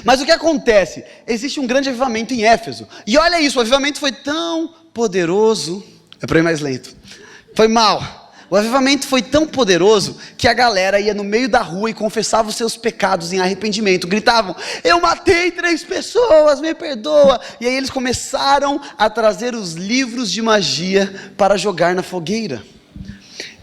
Mas o que acontece? Existe um grande avivamento em Éfeso. E olha isso, o avivamento foi tão poderoso. É para ir mais lento. Foi mal. O avivamento foi tão poderoso que a galera ia no meio da rua e confessava os seus pecados em arrependimento. Gritavam, eu matei 3 pessoas, me perdoa. E aí eles começaram a trazer os livros de magia para jogar na fogueira.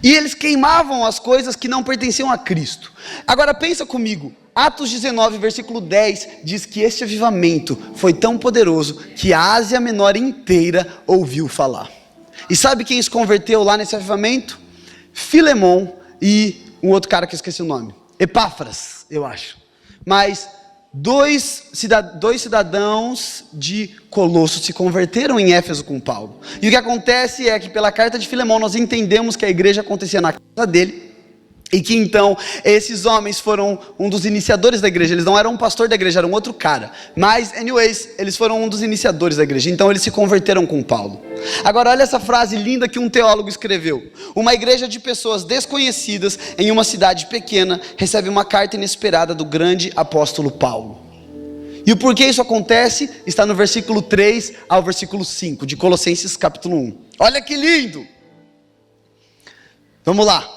E eles queimavam as coisas que não pertenciam a Cristo. Agora pensa comigo, Atos 19, versículo 10, diz que este avivamento foi tão poderoso que a Ásia Menor inteira ouviu falar. E sabe quem se converteu lá nesse avivamento? Filemon e um outro cara que eu esqueci o nome. Epáfras, eu acho. Mas dois cidadãos de Colosso se converteram em Éfeso com Paulo. E o que acontece é que pela carta de Filemon nós entendemos que a igreja acontecia na casa dele. E que então esses homens foram um dos iniciadores da igreja. Eles não eram um pastor da igreja, eram outro cara. Mas, anyways, eles foram um dos iniciadores da igreja. Então eles se converteram com Paulo. Agora olha essa frase linda que um teólogo escreveu. Uma igreja de pessoas desconhecidas em uma cidade pequena recebe uma carta inesperada do grande apóstolo Paulo. E o porquê isso acontece está no versículo 3 ao versículo 5 de Colossenses capítulo 1. Olha que lindo! Vamos lá.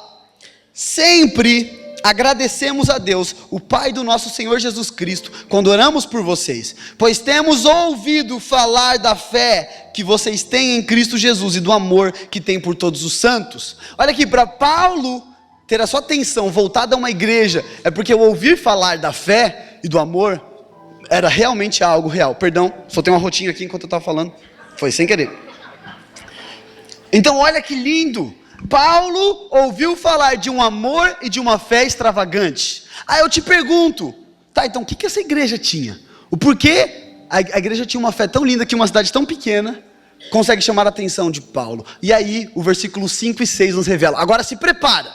Sempre agradecemos a Deus, o Pai do nosso Senhor Jesus Cristo, quando oramos por vocês, pois temos ouvido falar da fé que vocês têm em Cristo Jesus e do amor que têm por todos os santos. Olha aqui, para Paulo ter a sua atenção voltada a uma igreja, é porque o ouvir falar da fé e do amor era realmente algo real. Perdão, só tem uma rotinha aqui enquanto eu estava falando, foi sem querer. Então olha que lindo. Paulo ouviu falar de um amor e de uma fé extravagante. Aí eu te pergunto, tá, então o que essa igreja tinha? O porquê a igreja tinha uma fé tão linda que uma cidade tão pequena consegue chamar a atenção de Paulo? E aí o versículo 5 e 6 nos revela. Agora se prepara,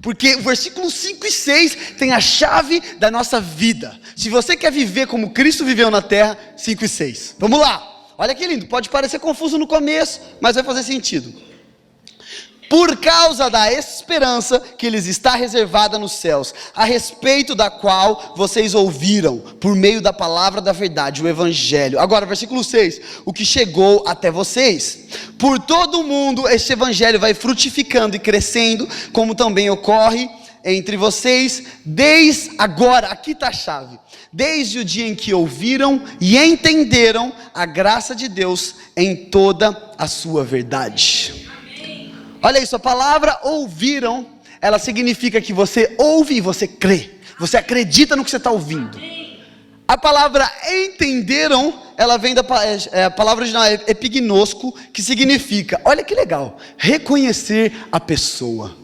porque o versículo 5 e 6 tem a chave da nossa vida. Se você quer viver como Cristo viveu na terra, 5 e 6. Vamos lá, olha que lindo, pode parecer confuso no começo, mas vai fazer sentido. Por causa da esperança que lhes está reservada nos céus, a respeito da qual vocês ouviram, por meio da palavra da verdade, o evangelho. Agora, versículo 6, o que chegou até vocês. Por todo o mundo, este evangelho vai frutificando e crescendo, como também ocorre entre vocês, desde agora, aqui está a chave, desde o dia em que ouviram e entenderam a graça de Deus em toda a sua verdade. Olha isso, a palavra ouviram, ela significa que você ouve e você crê, você acredita no que você está ouvindo. A palavra entenderam, ela vem a palavra original é epignosco, que significa, olha que legal, reconhecer a pessoa.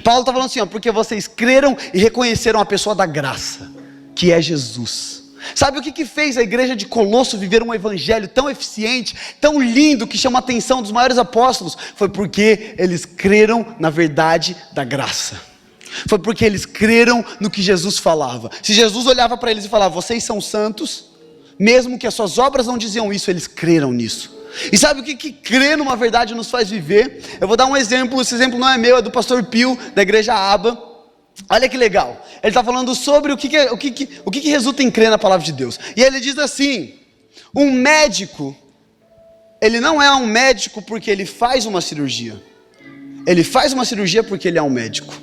Paulo está falando assim, porque vocês creram e reconheceram a pessoa da graça, que é Jesus. Sabe o que fez a igreja de Colosso viver um evangelho tão eficiente, tão lindo, que chama a atenção dos maiores apóstolos? Foi porque eles creram na verdade da graça. Foi porque eles creram no que Jesus falava. Se Jesus olhava para eles e falava, vocês são santos, mesmo que as suas obras não diziam isso, eles creram nisso. E sabe o que crer numa verdade nos faz viver? Eu vou dar um exemplo, esse exemplo não é meu, é do pastor Pio, da igreja Aba. Olha que legal, ele está falando sobre o que resulta em crer na palavra de Deus. E ele diz assim, um médico, ele não é um médico porque ele faz uma cirurgia. Ele faz uma cirurgia porque ele é um médico.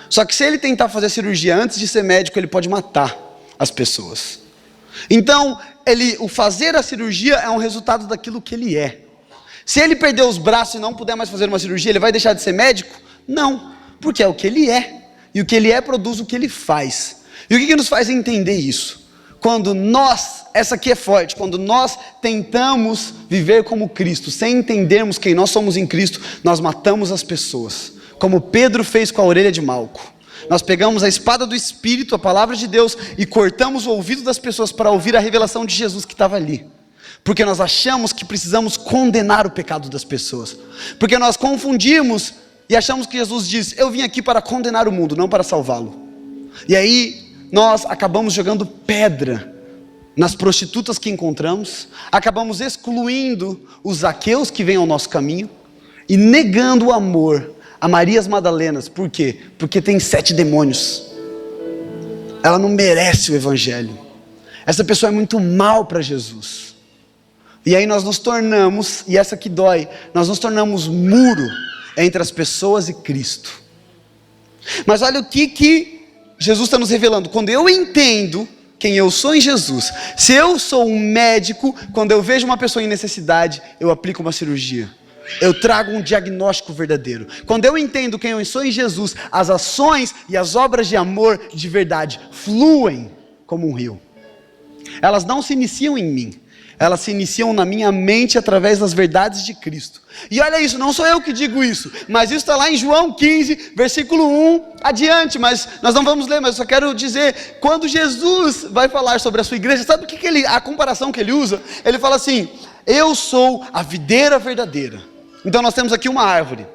Só que se ele tentar fazer a cirurgia antes de ser médico, ele pode matar as pessoas. Então, o fazer a cirurgia é um resultado daquilo que ele é. Se ele perder os braços e não puder mais fazer uma cirurgia, ele vai deixar de ser médico? Não, porque é o que ele é. E o que ele é produz o que ele faz. E o que nos faz entender isso? Quando nós, essa aqui é forte, quando nós tentamos viver como Cristo, sem entendermos quem nós somos em Cristo, nós matamos as pessoas. Como Pedro fez com a orelha de Malco. Nós pegamos a espada do Espírito, a palavra de Deus, e cortamos o ouvido das pessoas para ouvir a revelação de Jesus que estava ali. Porque nós achamos que precisamos condenar o pecado das pessoas. Porque nós confundimos e achamos que Jesus diz, eu vim aqui para condenar o mundo, não para salvá-lo. E aí nós acabamos jogando pedra nas prostitutas que encontramos, acabamos excluindo os Zaqueus que vêm ao nosso caminho, e negando o amor a Marias Madalenas. Por quê? Porque tem 7 demônios. Ela não merece o evangelho. Essa pessoa é muito mal para Jesus. E aí nós nos tornamos, e essa que dói, nós nos tornamos muro entre as pessoas e Cristo. Mas olha o que Jesus está nos revelando. Quando eu entendo quem eu sou em Jesus, se eu sou um médico, quando eu vejo uma pessoa em necessidade, eu aplico uma cirurgia. Eu trago um diagnóstico verdadeiro. Quando eu entendo quem eu sou em Jesus, as ações e as obras de amor de verdade fluem como um rio. Elas não se iniciam em mim, elas se iniciam na minha mente através das verdades de Cristo. E olha isso, não sou eu que digo isso, mas isso está lá em João 15, versículo 1 adiante, mas nós não vamos ler, mas eu só quero dizer, quando Jesus vai falar sobre a sua igreja, sabe o que a comparação que ele usa? Ele fala assim, eu sou a videira verdadeira. Então nós temos aqui uma árvore,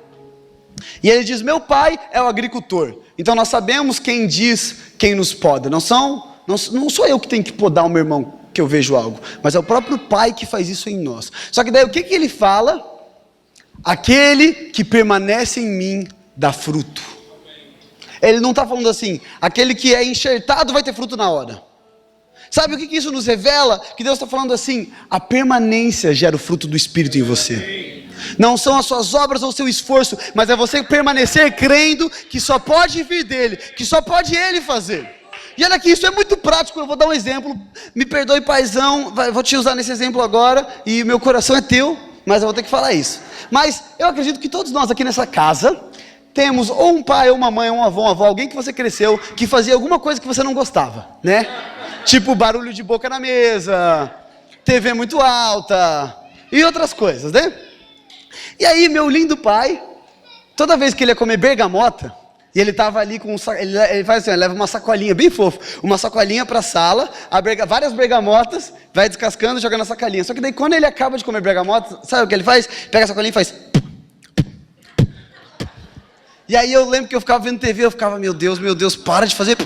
e ele diz, meu pai é o agricultor. Então nós sabemos quem diz, quem nos poda, não sou eu que tenho que podar o meu irmão, que eu vejo algo, mas é o próprio pai que faz isso em nós. Só que daí o que ele fala? Aquele que permanece em mim dá fruto. Ele não está falando assim, aquele que é enxertado vai ter fruto na hora. Sabe o que isso nos revela? Que Deus está falando assim, a permanência gera o fruto do Espírito em você. Não são as suas obras ou o seu esforço, mas é você permanecer crendo que só pode vir dele, que só pode ele fazer. E olha aqui, isso é muito prático, eu vou dar um exemplo, me perdoe paizão, vou te usar nesse exemplo agora, e meu coração é teu, mas eu vou ter que falar isso. Mas eu acredito que todos nós aqui nessa casa, temos ou um pai, ou uma mãe, ou um avô, uma avó, alguém que você cresceu, que fazia alguma coisa que você não gostava, né? Tipo barulho de boca na mesa, TV muito alta, e outras coisas, né? E aí meu lindo pai, toda vez que ele ia comer bergamota, e ele estava ali com ele faz assim, ele leva uma sacolinha bem fofa, uma sacolinha para a sala, várias bergamotas, vai descascando e joga na sacolinha. Só que daí quando ele acaba de comer bergamota, sabe o que ele faz? Pega a sacolinha e faz. E aí eu lembro que eu ficava vendo TV, eu ficava, meu Deus, para de fazer.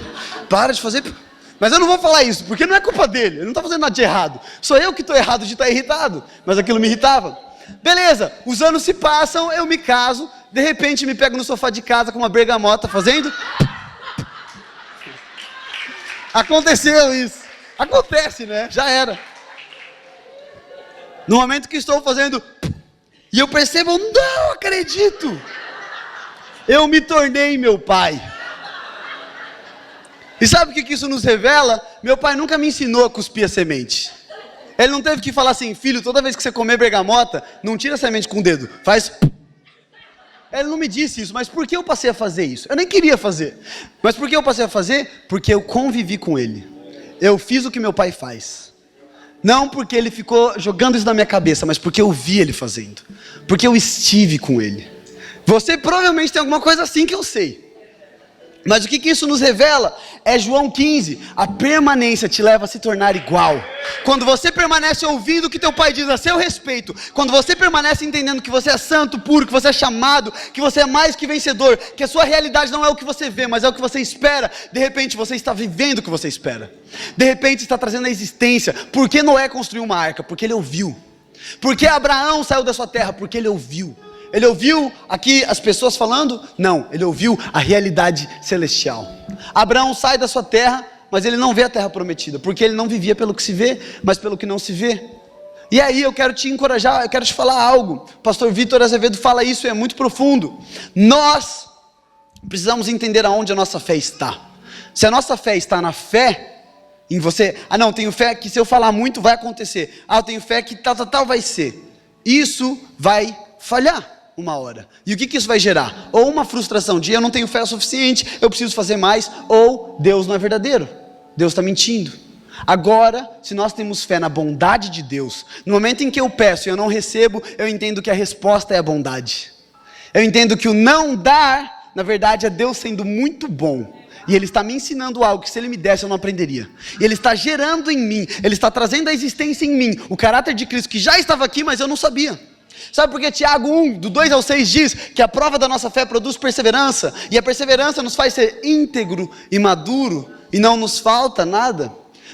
Mas eu não vou falar isso, porque não é culpa dele, ele não está fazendo nada de errado. Sou eu que estou errado de estar irritado, mas aquilo me irritava. Beleza, os anos se passam, eu me caso, de repente me pego no sofá de casa com uma bergamota fazendo. Aconteceu isso. Acontece, né? Já era. No momento que estou fazendo, e eu percebo, não acredito. Eu me tornei meu pai. E sabe o que isso nos revela? Meu pai nunca me ensinou a cuspir a semente. Ele não teve que falar assim, filho, toda vez que você comer bergamota, não tira a semente com o dedo, faz. Ele não me disse isso, mas por que eu passei a fazer isso? Eu nem queria fazer. Mas por que eu passei a fazer? Porque eu convivi com ele. Eu fiz o que meu pai faz. Não porque ele ficou jogando isso na minha cabeça, mas porque eu vi ele fazendo. Porque eu estive com ele. Você provavelmente tem alguma coisa assim que eu sei. Mas o que isso nos revela? É João 15, a permanência te leva a se tornar igual. Quando você permanece ouvindo o que teu pai diz a seu respeito, quando você permanece entendendo que você é santo, puro, que você é chamado, que você é mais que vencedor, que a sua realidade não é o que você vê, mas é o que você espera, de repente você está vivendo o que você espera. De repente está trazendo a existência. Por que Noé construiu uma arca? Porque ele ouviu. Por que Abraão saiu da sua terra? Porque ele ouviu. Ele ouviu aqui as pessoas falando? Não, ele ouviu a realidade celestial. Abraão sai da sua terra, mas ele não vê a terra prometida, porque ele não vivia pelo que se vê, mas pelo que não se vê. E aí eu quero te encorajar, eu quero te falar algo. O pastor Vitor Azevedo fala isso, é muito profundo. Nós precisamos entender aonde a nossa fé está. Se a nossa fé está na fé em você, não, tenho fé que se eu falar muito vai acontecer. Eu tenho fé que tal vai ser. Isso vai falhar uma hora. E o que isso vai gerar? Ou uma frustração de eu não tenho fé o suficiente, eu preciso fazer mais, ou Deus não é verdadeiro, Deus está mentindo. Agora, se nós temos fé na bondade de Deus, no momento em que eu peço e eu não recebo, eu entendo que a resposta é a bondade. Eu entendo que o não dar, na verdade, é Deus sendo muito bom. E Ele está me ensinando algo que se Ele me desse eu não aprenderia. E Ele está gerando em mim, Ele está trazendo a existência em mim, o caráter de Cristo que já estava aqui, mas eu não sabia. Sabe por que Tiago 1, do 2 ao 6 diz que a prova da nossa fé produz perseverança, e a perseverança nos faz ser íntegro e maduro, e não nos falta nada?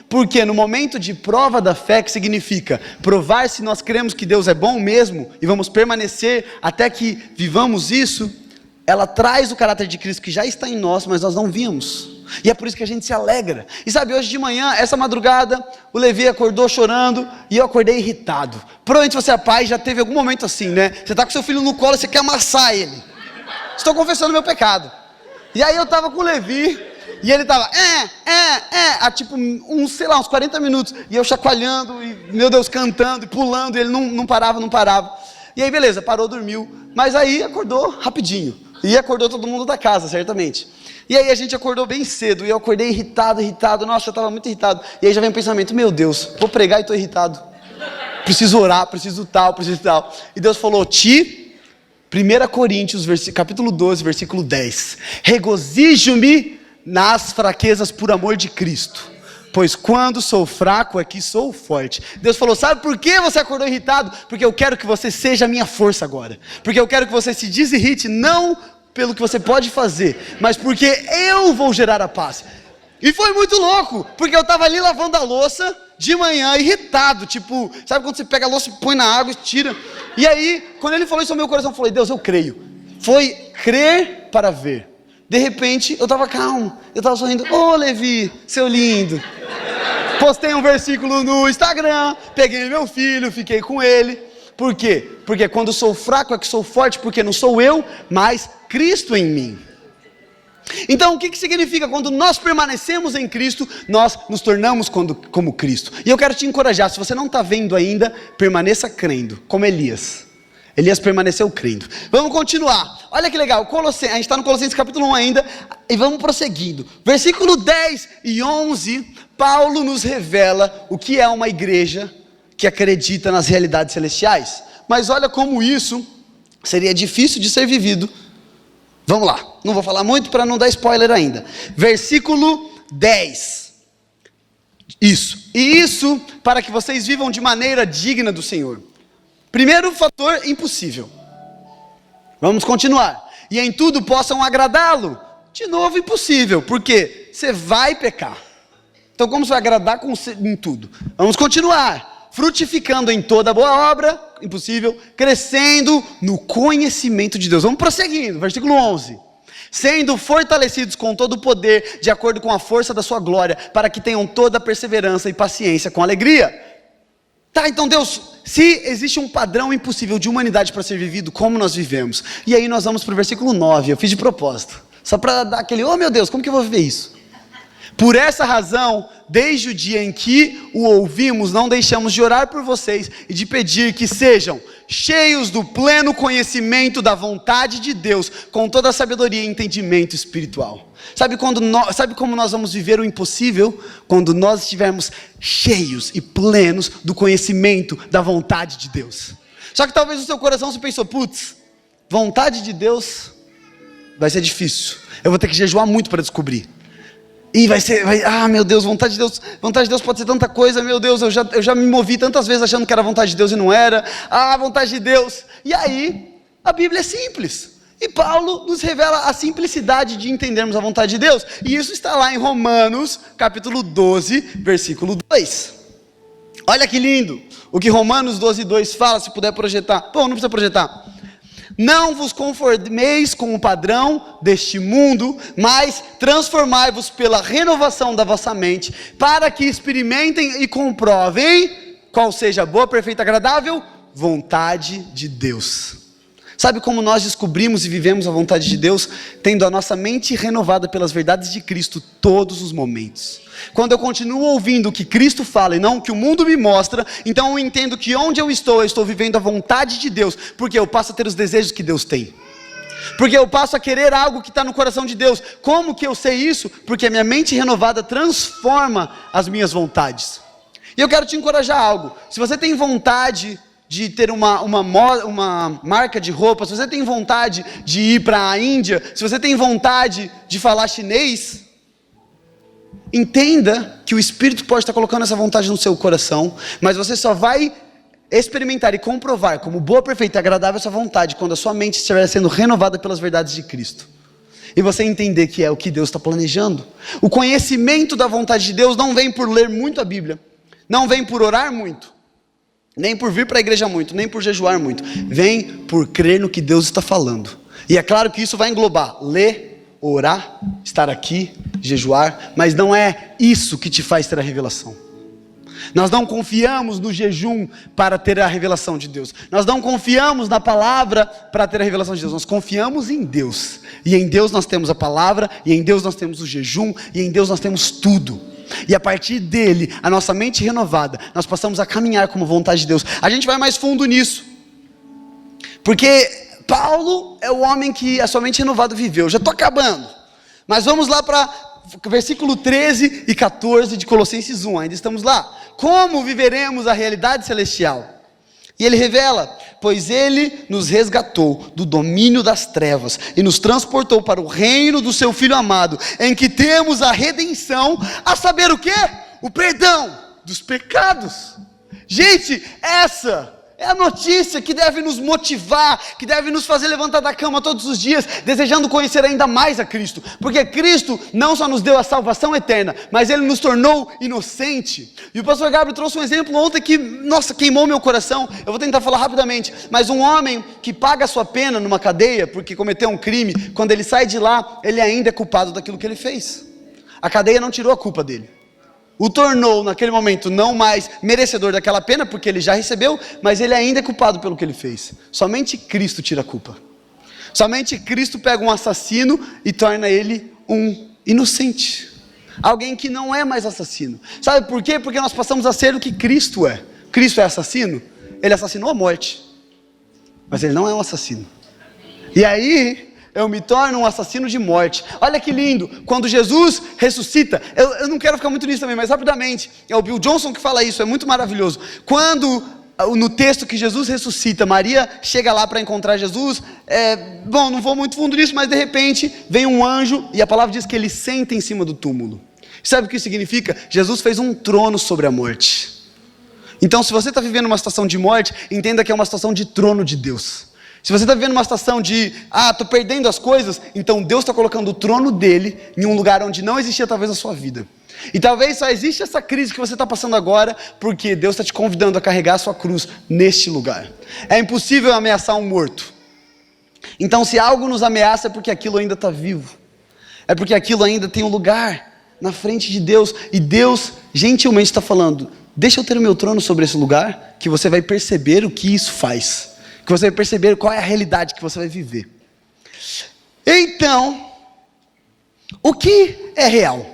Porque no momento de prova da fé, que significa provar se nós cremos que Deus é bom mesmo, e vamos permanecer até que vivamos isso, ela traz o caráter de Cristo que já está em nós, mas nós não vimos. E é por isso que a gente se alegra. E sabe, hoje de manhã, essa madrugada, o Levi acordou chorando e eu acordei irritado. Provavelmente você é pai, já teve algum momento assim, né? Você está com seu filho no colo e você quer amassar ele. Estou confessando meu pecado. E aí eu estava com o Levi e ele estava, há tipo uns 40 minutos. E eu chacoalhando, e meu Deus, cantando e pulando, e ele não parava. E aí beleza, parou, dormiu. Mas aí acordou rapidinho. E acordou todo mundo da casa, certamente. E aí a gente acordou bem cedo, e eu acordei irritado, nossa, eu estava muito irritado. E aí já vem o pensamento, meu Deus, vou pregar e estou irritado. preciso orar, preciso tal. E Deus falou, 1 Coríntios, capítulo 12, versículo 10. Regozijo-me nas fraquezas por amor de Cristo, pois quando sou fraco é que sou forte. Deus falou, sabe por que você acordou irritado? Porque eu quero que você seja a minha força agora. Porque eu quero que você se desirrite, não pelo que você pode fazer, mas porque eu vou gerar a paz. E foi muito louco, porque eu estava ali lavando a louça de manhã, irritado, tipo, sabe quando você pega a louça, põe na água e tira? E aí, quando ele falou isso ao meu coração, eu falei, Deus, eu creio. Foi crer para ver. De repente, eu estava calmo, eu estava sorrindo, ô Levi, seu lindo. Postei um versículo no Instagram, peguei meu filho, fiquei com ele. Por quê? Porque quando sou fraco é que sou forte, porque não sou eu, mas Cristo em mim. Então, o que significa? Quando nós permanecemos em Cristo, nós nos tornamos como Cristo. E eu quero te encorajar, se você não está vendo ainda, permaneça crendo, como Elias. Elias permaneceu crendo. Vamos continuar. Olha que legal, a gente está no Colossenses capítulo 1 ainda, e vamos prosseguindo. Versículo 10 e 11, Paulo nos revela o que é uma igreja que acredita nas realidades celestiais. Mas olha como isso seria difícil de ser vivido. Vamos lá, não vou falar muito para não dar spoiler ainda. Versículo 10. Isso para que vocês vivam de maneira digna do Senhor. Primeiro fator, impossível. Vamos continuar. E em tudo possam agradá-lo. De novo, impossível, porque você vai pecar. Então como você vai agradar em tudo? Vamos continuar. Frutificando em toda boa obra, impossível, crescendo no conhecimento de Deus. Vamos prosseguindo, versículo 11. Sendo fortalecidos com todo o poder, de acordo com a força da sua glória, para que tenham toda a perseverança e paciência com alegria. Tá, então Deus, se existe um padrão impossível de humanidade para ser vivido, como nós vivemos? E aí nós vamos para o versículo 9, eu fiz de propósito, só para dar aquele, oh meu Deus, como que eu vou viver isso? Por essa razão, desde o dia em que o ouvimos, não deixamos de orar por vocês e de pedir que sejam cheios do pleno conhecimento da vontade de Deus, com toda a sabedoria e entendimento espiritual. Sabe como nós vamos viver o impossível? Quando nós estivermos cheios e plenos do conhecimento da vontade de Deus. Só que talvez no seu coração você pensou, putz, vontade de Deus vai ser difícil, eu vou ter que jejuar muito para descobrir. E meu Deus, vontade de Deus pode ser tanta coisa, meu Deus, eu já me movi tantas vezes achando que era vontade de Deus e não era, vontade de Deus, e aí, a Bíblia é simples, e Paulo nos revela a simplicidade de entendermos a vontade de Deus, e isso está lá em Romanos, capítulo 12, versículo 2, olha que lindo, o que Romanos 12, 2 fala, se puder projetar, não precisa projetar, não vos conformeis com o padrão deste mundo, mas transformai-vos pela renovação da vossa mente, para que experimentem e comprovem qual seja a boa, perfeita, agradável vontade de Deus. Sabe como nós descobrimos e vivemos a vontade de Deus? Tendo a nossa mente renovada pelas verdades de Cristo todos os momentos. Quando eu continuo ouvindo o que Cristo fala e não o que o mundo me mostra, então eu entendo que onde eu estou vivendo a vontade de Deus, porque eu passo a ter os desejos que Deus tem. Porque eu passo a querer algo que está no coração de Deus. Como que eu sei isso? Porque a minha mente renovada transforma as minhas vontades. E eu quero te encorajar a algo. Se você tem vontade de ter uma marca de roupa, se você tem vontade de ir para a Índia, se você tem vontade de falar chinês, entenda que o Espírito pode estar colocando essa vontade no seu coração, mas você só vai experimentar e comprovar como boa, perfeita e agradável essa vontade quando a sua mente estiver sendo renovada pelas verdades de Cristo. E você entender que é o que Deus está planejando. O conhecimento da vontade de Deus não vem por ler muito a Bíblia, não vem por orar muito, nem por vir para a igreja muito, nem por jejuar muito. Vem por crer no que Deus está falando. E é claro que isso vai englobar ler, orar, estar aqui, jejuar, mas não é isso que te faz ter a revelação. Nós não confiamos no jejum para ter a revelação de Deus. Nós não confiamos na palavra para ter a revelação de Deus. Nós confiamos em Deus. E em Deus nós temos a palavra, e em Deus nós temos o jejum, e em Deus nós temos tudo. E a partir dele, a nossa mente renovada, nós passamos a caminhar como vontade de Deus. A gente vai mais fundo nisso, porque Paulo é o homem que a sua mente renovada viveu. Já estou acabando, mas vamos lá para versículo 13 e 14 de Colossenses 1, ainda estamos lá. Como viveremos a realidade celestial? E ele revela: pois ele nos resgatou do domínio das trevas e nos transportou para o reino do seu Filho amado, em que temos a redenção, a saber o quê? O perdão dos pecados. Gente, essa é a notícia que deve nos motivar, que deve nos fazer levantar da cama todos os dias, desejando conhecer ainda mais a Cristo, porque Cristo não só nos deu a salvação eterna, mas Ele nos tornou inocente. E o pastor Gabriel trouxe um exemplo ontem que, nossa, queimou meu coração. Eu vou tentar falar rapidamente, mas um homem que paga a sua pena numa cadeia, porque cometeu um crime, quando ele sai de lá, ele ainda é culpado daquilo que ele fez. A cadeia não tirou a culpa dele, o tornou naquele momento não mais merecedor daquela pena, porque ele já recebeu, mas ele ainda é culpado pelo que ele fez. Somente Cristo tira a culpa. Somente Cristo pega um assassino e torna ele um inocente, alguém que não é mais assassino. Sabe por quê? Porque nós passamos a ser o que Cristo é. Cristo é assassino? Ele assassinou a morte, mas ele não é um assassino. E aí eu me torno um assassino de morte. Olha que lindo, quando Jesus ressuscita, eu não quero ficar muito nisso também, mas rapidamente, é o Bill Johnson que fala isso, é muito maravilhoso. Quando, no texto que Jesus ressuscita, Maria chega lá para encontrar Jesus, bom, não vou muito fundo nisso, mas de repente vem um anjo, e a palavra diz que ele senta em cima do túmulo. Sabe o que isso significa? Jesus fez um trono sobre a morte. Então, se você está vivendo uma situação de morte, entenda que é uma situação de trono de Deus. Se você está vivendo uma situação de, estou perdendo as coisas, então Deus está colocando o trono dele em um lugar onde não existia talvez a sua vida. E talvez só existe essa crise que você está passando agora, porque Deus está te convidando a carregar a sua cruz neste lugar. É impossível ameaçar um morto. Então, se algo nos ameaça, é porque aquilo ainda está vivo. É porque aquilo ainda tem um lugar na frente de Deus. E Deus gentilmente está falando: deixa eu ter o meu trono sobre esse lugar, que você vai perceber o que isso faz. Que você vai perceber qual é a realidade que você vai viver. Então, o que é real?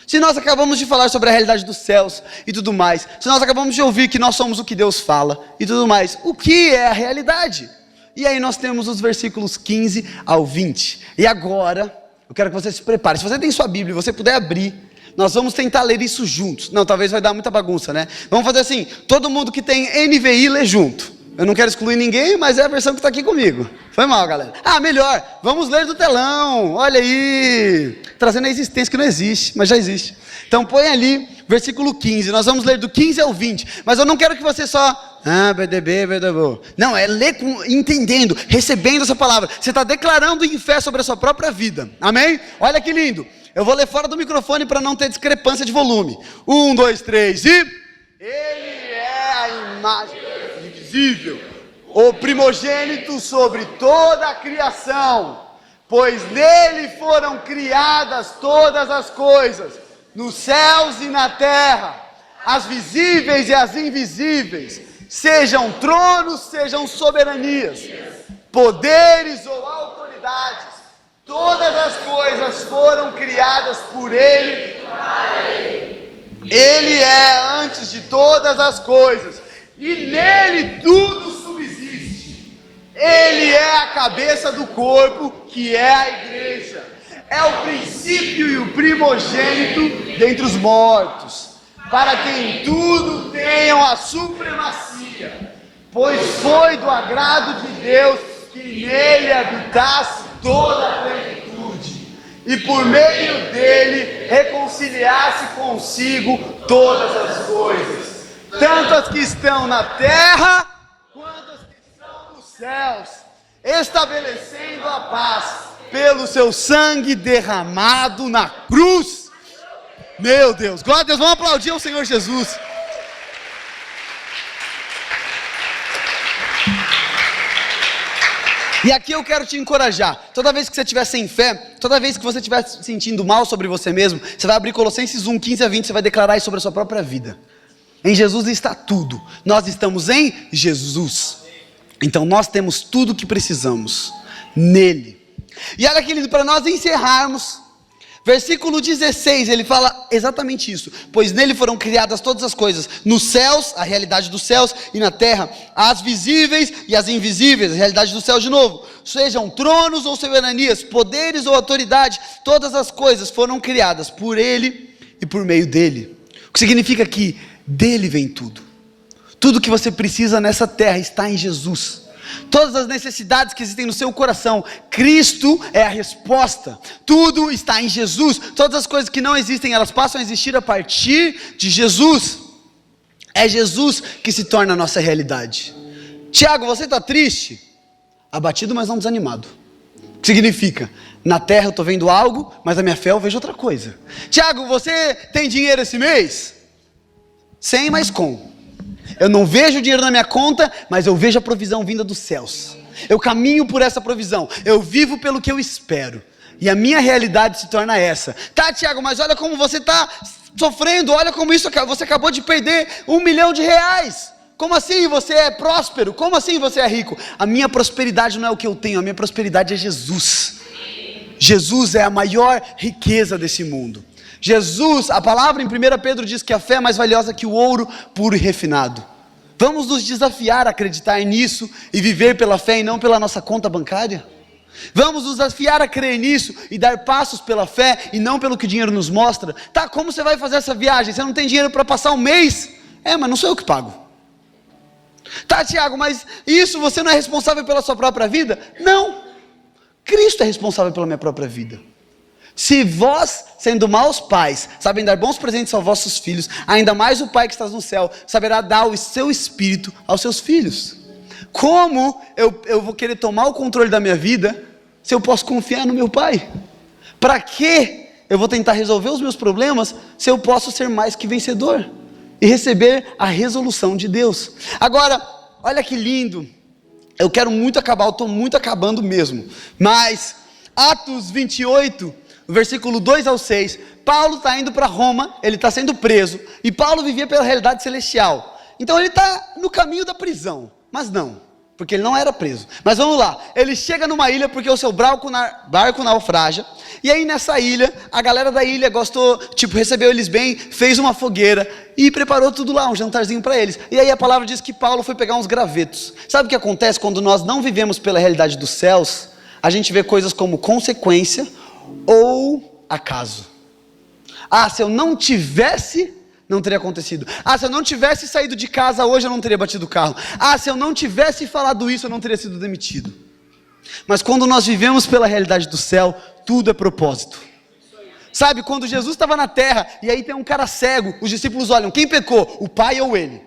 Se nós acabamos de falar sobre a realidade dos céus e tudo mais, se nós acabamos de ouvir que nós somos o que Deus fala e tudo mais, o que é a realidade? E aí nós temos os versículos 15 ao 20. E agora, eu quero que você se prepare. Se você tem sua Bíblia e você puder abrir, nós vamos tentar ler isso juntos. Não, talvez vai dar muita bagunça, né? Vamos fazer assim, todo mundo que tem NVI lê junto. Eu não quero excluir ninguém, mas é a versão que está aqui comigo. Foi mal, galera. Melhor, vamos ler do telão. Olha aí, trazendo a existência que não existe, mas já existe. Então põe ali, versículo 15. Nós vamos ler do 15 ao 20. Mas eu não quero que você só, BDB. Não, é ler entendendo, recebendo essa palavra. Você está declarando em fé sobre a sua própria vida. Amém? Olha que lindo. Eu vou ler fora do microfone para não ter discrepância de volume. 1, 2, 3 e... Ele é a imagem invisível, o primogênito sobre toda a criação, pois nele foram criadas todas as coisas, nos céus e na terra, as visíveis e as invisíveis, sejam tronos, sejam soberanias, poderes ou autoridades, todas as coisas foram criadas por ele. Ele é antes de todas as coisas, e nele tudo subsiste. Ele é a cabeça do corpo, que é a igreja. É o princípio e o primogênito dentre os mortos, para quem tudo tenham a supremacia, pois foi do agrado de Deus que nele habitasse toda a plenitude, e por meio dele reconciliasse consigo todas as coisas, tanto as que estão na terra, quanto as que estão nos céus, estabelecendo a paz pelo seu sangue derramado na cruz. Meu Deus, glória a Deus, vamos aplaudir ao Senhor Jesus. E aqui eu quero te encorajar. Toda vez que você estiver sem fé, toda vez que você estiver se sentindo mal sobre você mesmo, você vai abrir Colossenses 1, 15 a 20, você vai declarar isso sobre a sua própria vida. Em Jesus está tudo. Nós estamos em Jesus. Então nós temos tudo o que precisamos nele. E olha que lindo, para nós encerrarmos, versículo 16, ele fala exatamente isso. Pois nele foram criadas todas as coisas, nos céus, a realidade dos céus, e na terra, as visíveis e as invisíveis, a realidade do céu de novo. Sejam tronos ou soberanias, poderes ou autoridade, todas as coisas foram criadas por ele e por meio dele. O que significa que dele vem tudo. Tudo que você precisa nessa terra está em Jesus. Todas as necessidades que existem no seu coração, Cristo é a resposta. Tudo está em Jesus. Todas as coisas que não existem, elas passam a existir a partir de Jesus. É Jesus que se torna a nossa realidade. Tiago, você está triste? Abatido, mas não desanimado. O que significa? Na terra eu estou vendo algo, mas na minha fé eu vejo outra coisa. Tiago, você tem dinheiro esse mês? Sem, mas com. Eu não vejo dinheiro na minha conta, mas eu vejo a provisão vinda dos céus. Eu caminho por essa provisão. Eu vivo pelo que eu espero. E a minha realidade se torna essa. Tá, Tiago, mas olha como você está sofrendo. Olha como você acabou de perder R$1 milhão. Como assim você é próspero? Como assim você é rico? A minha prosperidade não é o que eu tenho. A minha prosperidade é Jesus. Jesus é a maior riqueza desse mundo. Jesus, a palavra em 1 Pedro diz que a fé é mais valiosa que o ouro puro e refinado. Vamos nos desafiar a acreditar nisso e viver pela fé e não pela nossa conta bancária? Vamos nos desafiar a crer nisso e dar passos pela fé e não pelo que o dinheiro nos mostra? Tá, como você vai fazer essa viagem? Você não tem dinheiro para passar um mês? Mas não sou eu que pago. Tá, Tiago, mas isso você não é responsável pela sua própria vida? Não, Cristo é responsável pela minha própria vida. Se vós, sendo maus pais, sabem dar bons presentes aos vossos filhos, ainda mais o Pai que está no céu saberá dar o seu Espírito aos seus filhos. Como eu vou querer tomar o controle da minha vida, se eu posso confiar no meu Pai? Para que eu vou tentar resolver os meus problemas, se eu posso ser mais que vencedor? E receber a resolução de Deus. Agora, olha que lindo, eu quero muito acabar, eu estou muito acabando mesmo, mas Atos 28, versículo 2 ao 6, Paulo está indo para Roma, ele está sendo preso, e Paulo vivia pela realidade celestial, então ele está no caminho da prisão, mas não, porque ele não era preso. Mas vamos lá, ele chega numa ilha porque o seu barco naufraga, e aí nessa ilha, a galera da ilha gostou, recebeu eles bem, fez uma fogueira, e preparou tudo lá, um jantarzinho para eles. E aí a palavra diz que Paulo foi pegar uns gravetos. Sabe o que acontece quando nós não vivemos pela realidade dos céus? A gente vê coisas como consequência ou acaso. Se eu não tivesse, não teria acontecido. Se eu não tivesse saído de casa hoje, eu não teria batido o carro. Se eu não tivesse falado isso, eu não teria sido demitido. Mas quando nós vivemos pela realidade do céu, tudo é propósito. Sabe, quando Jesus estava na terra, e aí tem um cara cego, os discípulos olham, quem pecou? O pai ou ele?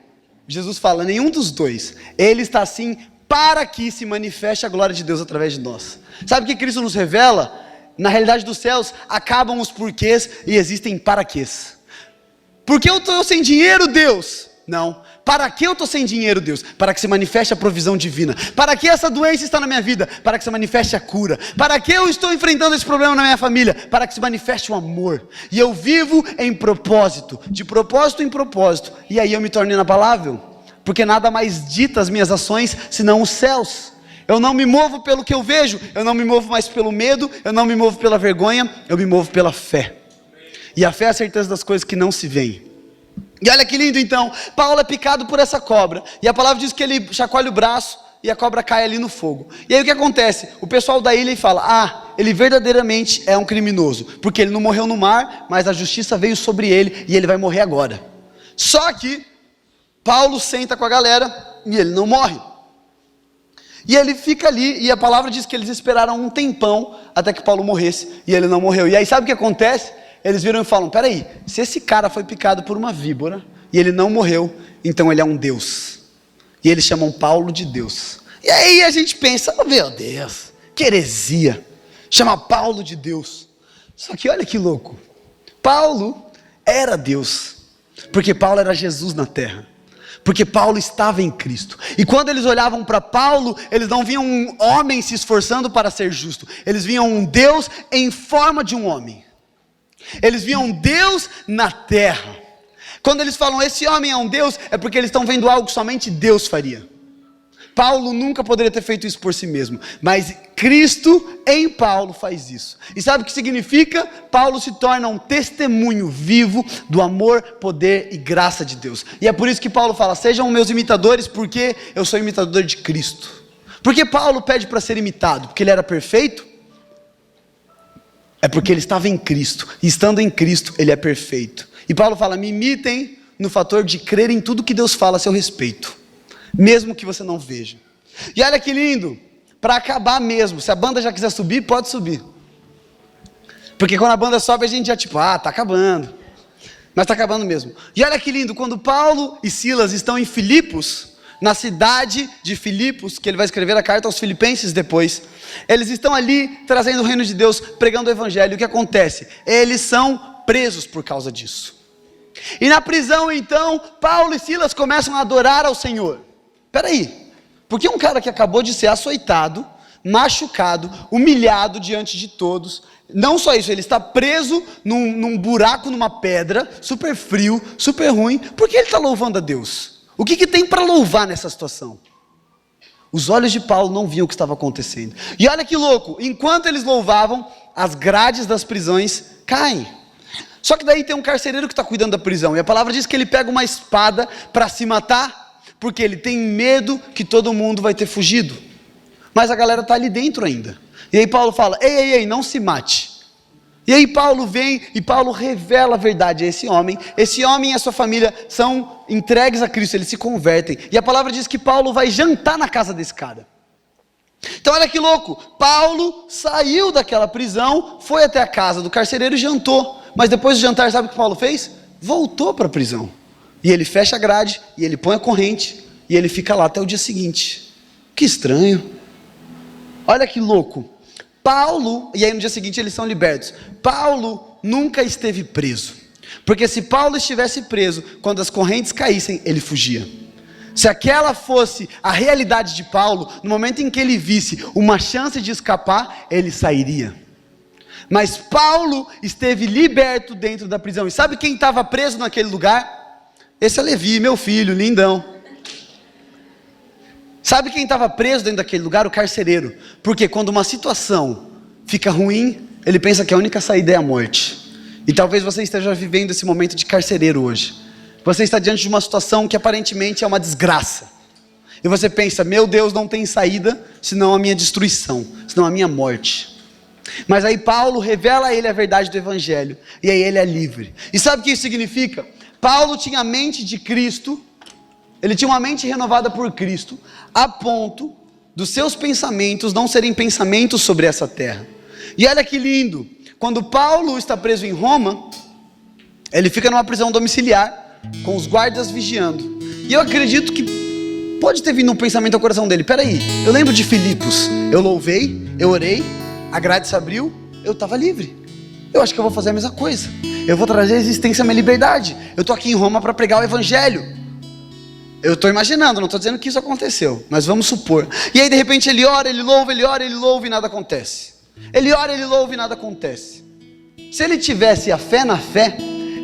Jesus fala, nenhum dos dois. Ele está assim para que se manifeste a glória de Deus através de nós. Sabe o que Cristo nos revela? Na realidade dos céus, acabam os porquês e existem paraquês. Por que eu estou sem dinheiro, Deus? Não. Para que eu estou sem dinheiro, Deus? Para que se manifeste a provisão divina. Para que essa doença está na minha vida? Para que se manifeste a cura. Para que eu estou enfrentando esse problema na minha família? Para que se manifeste o amor. E eu vivo em propósito, de propósito em propósito. E aí eu me torno inabalável, porque nada mais dita as minhas ações senão os céus. Eu não me movo pelo que eu vejo, eu não me movo mais pelo medo, eu não me movo pela vergonha, eu me movo pela fé. E a fé é a certeza das coisas que não se veem. E olha que lindo então, Paulo é picado por essa cobra, e a palavra diz que ele chacoalha o braço, e a cobra cai ali no fogo. E aí o que acontece? O pessoal da ilha fala, ele verdadeiramente é um criminoso, porque ele não morreu no mar, mas a justiça veio sobre ele, e ele vai morrer agora. Só que, Paulo senta com a galera, e ele não morre. E ele fica ali, e a palavra diz que eles esperaram um tempão, até que Paulo morresse, e ele não morreu. E aí sabe o que acontece? Eles viram e falam, peraí, se esse cara foi picado por uma víbora, e ele não morreu, então ele é um Deus. E eles chamam Paulo de Deus. E aí a gente pensa, meu Deus, que heresia, chama Paulo de Deus. Só que olha que louco, Paulo era Deus, porque Paulo era Jesus na terra. Porque Paulo estava em Cristo. E quando eles olhavam para Paulo, eles não viam um homem se esforçando para ser justo. Eles viam um Deus em forma de um homem. Eles viam um Deus na terra. Quando eles falam, esse homem é um Deus, é porque eles estão vendo algo que somente Deus faria. Paulo nunca poderia ter feito isso por si mesmo, mas Cristo em Paulo faz isso. E sabe o que significa? Paulo se torna um testemunho vivo do amor, poder e graça de Deus. E é por isso que Paulo fala, sejam meus imitadores, porque eu sou imitador de Cristo. Porque Paulo pede para ser imitado? Porque ele era perfeito? É porque ele estava em Cristo, e estando em Cristo ele é perfeito. E Paulo fala, me imitem no fator de crer em tudo que Deus fala a seu respeito, mesmo que você não veja. E olha que lindo, para acabar mesmo, se a banda já quiser subir, pode subir. Porque quando a banda sobe, a gente já tá acabando. Mas está acabando mesmo. E olha que lindo, quando Paulo e Silas estão em Filipos, na cidade de Filipos, que ele vai escrever a carta aos Filipenses depois, eles estão ali trazendo o reino de Deus, pregando o evangelho. O que acontece? Eles são presos por causa disso. E na prisão então, Paulo e Silas começam a adorar ao Senhor. Peraí, porque um cara que acabou de ser açoitado, machucado, humilhado diante de todos, não só isso, ele está preso num buraco, numa pedra, super frio, super ruim, por que ele está louvando a Deus? O que tem para louvar nessa situação? Os olhos de Paulo não viam o que estava acontecendo. E olha que louco, enquanto eles louvavam, as grades das prisões caem. Só que daí tem um carcereiro que está cuidando da prisão, e a palavra diz que ele pega uma espada para se matar, porque ele tem medo que todo mundo vai ter fugido. Mas a galera está ali dentro ainda. E aí Paulo fala, ei, não se mate. E aí Paulo vem e Paulo revela a verdade a esse homem e a sua família são entregues a Cristo, eles se convertem. E a palavra diz que Paulo vai jantar na casa desse cara. Então olha que louco, Paulo saiu daquela prisão, foi até a casa do carcereiro e jantou. Mas depois do jantar, sabe o que Paulo fez? Voltou para a prisão. E ele fecha a grade, e ele põe a corrente, e ele fica lá até o dia seguinte. Que estranho. Olha que louco. Paulo, e aí no dia seguinte eles são libertos. Paulo nunca esteve preso. Porque se Paulo estivesse preso, quando as correntes caíssem, ele fugia. Se aquela fosse a realidade de Paulo, no momento em que ele visse uma chance de escapar, ele sairia. Mas Paulo esteve liberto dentro da prisão. E sabe quem estava preso naquele lugar? Esse é Levi, meu filho, lindão. Sabe quem estava preso dentro daquele lugar? O carcereiro. Porque quando uma situação fica ruim, ele pensa que a única saída é a morte. E talvez você esteja vivendo esse momento de carcereiro hoje. Você está diante de uma situação que aparentemente é uma desgraça. E você pensa, meu Deus, não tem saída, senão a minha destruição, senão a minha morte. Mas aí Paulo revela a ele a verdade do evangelho. E aí ele é livre. E sabe o que isso significa? Paulo tinha a mente de Cristo. Ele tinha uma mente renovada por Cristo, a ponto dos seus pensamentos não serem pensamentos sobre essa terra. E olha que lindo, quando Paulo está preso em Roma, ele fica numa prisão domiciliar, com os guardas vigiando. E eu acredito que pode ter vindo um pensamento ao coração dele, peraí, eu lembro de Filipos, eu louvei, eu orei, a grade se abriu, eu estava livre. Eu acho que eu vou fazer a mesma coisa, eu vou trazer a existência à minha liberdade, eu estou aqui em Roma para pregar o evangelho. Eu estou imaginando, não estou dizendo que isso aconteceu, mas vamos supor. E aí de repente ele ora, ele louva e nada acontece. Ele ora, ele louva e nada acontece. Se ele tivesse a fé na fé,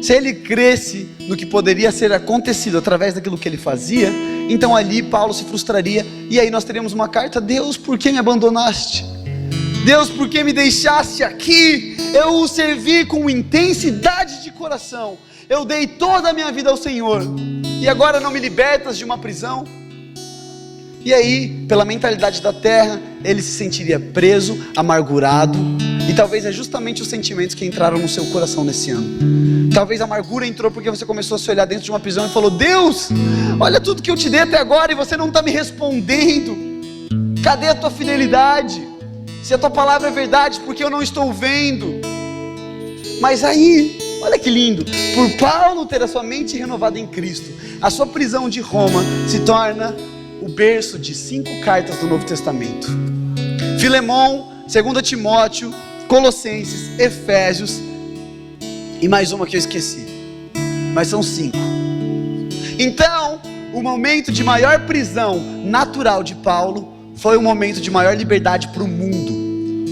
se ele cresce no que poderia ser acontecido através daquilo que ele fazia, então ali Paulo se frustraria, e aí nós teríamos uma carta, Deus, por que me abandonaste? Deus, por que me deixaste aqui? Eu o servi com intensidade de coração, eu dei toda a minha vida ao Senhor, e agora não me libertas de uma prisão? E aí, pela mentalidade da terra, ele se sentiria preso, amargurado, e talvez é justamente os sentimentos que entraram no seu coração nesse ano. Talvez a amargura entrou porque você começou a se olhar dentro de uma prisão e falou, Deus, olha tudo que eu te dei até agora e você não está me respondendo, cadê a tua fidelidade? Se a tua palavra é verdade, por que eu não estou vendo? Mas aí, olha que lindo, por Paulo ter a sua mente renovada em Cristo, a sua prisão de Roma se torna o berço de 5 cartas do Novo Testamento. Filemão, 2 Timóteo, Colossenses, Efésios e mais uma que eu esqueci, mas são 5. Então, o momento de maior prisão natural de Paulo foi o momento de maior liberdade para o mundo.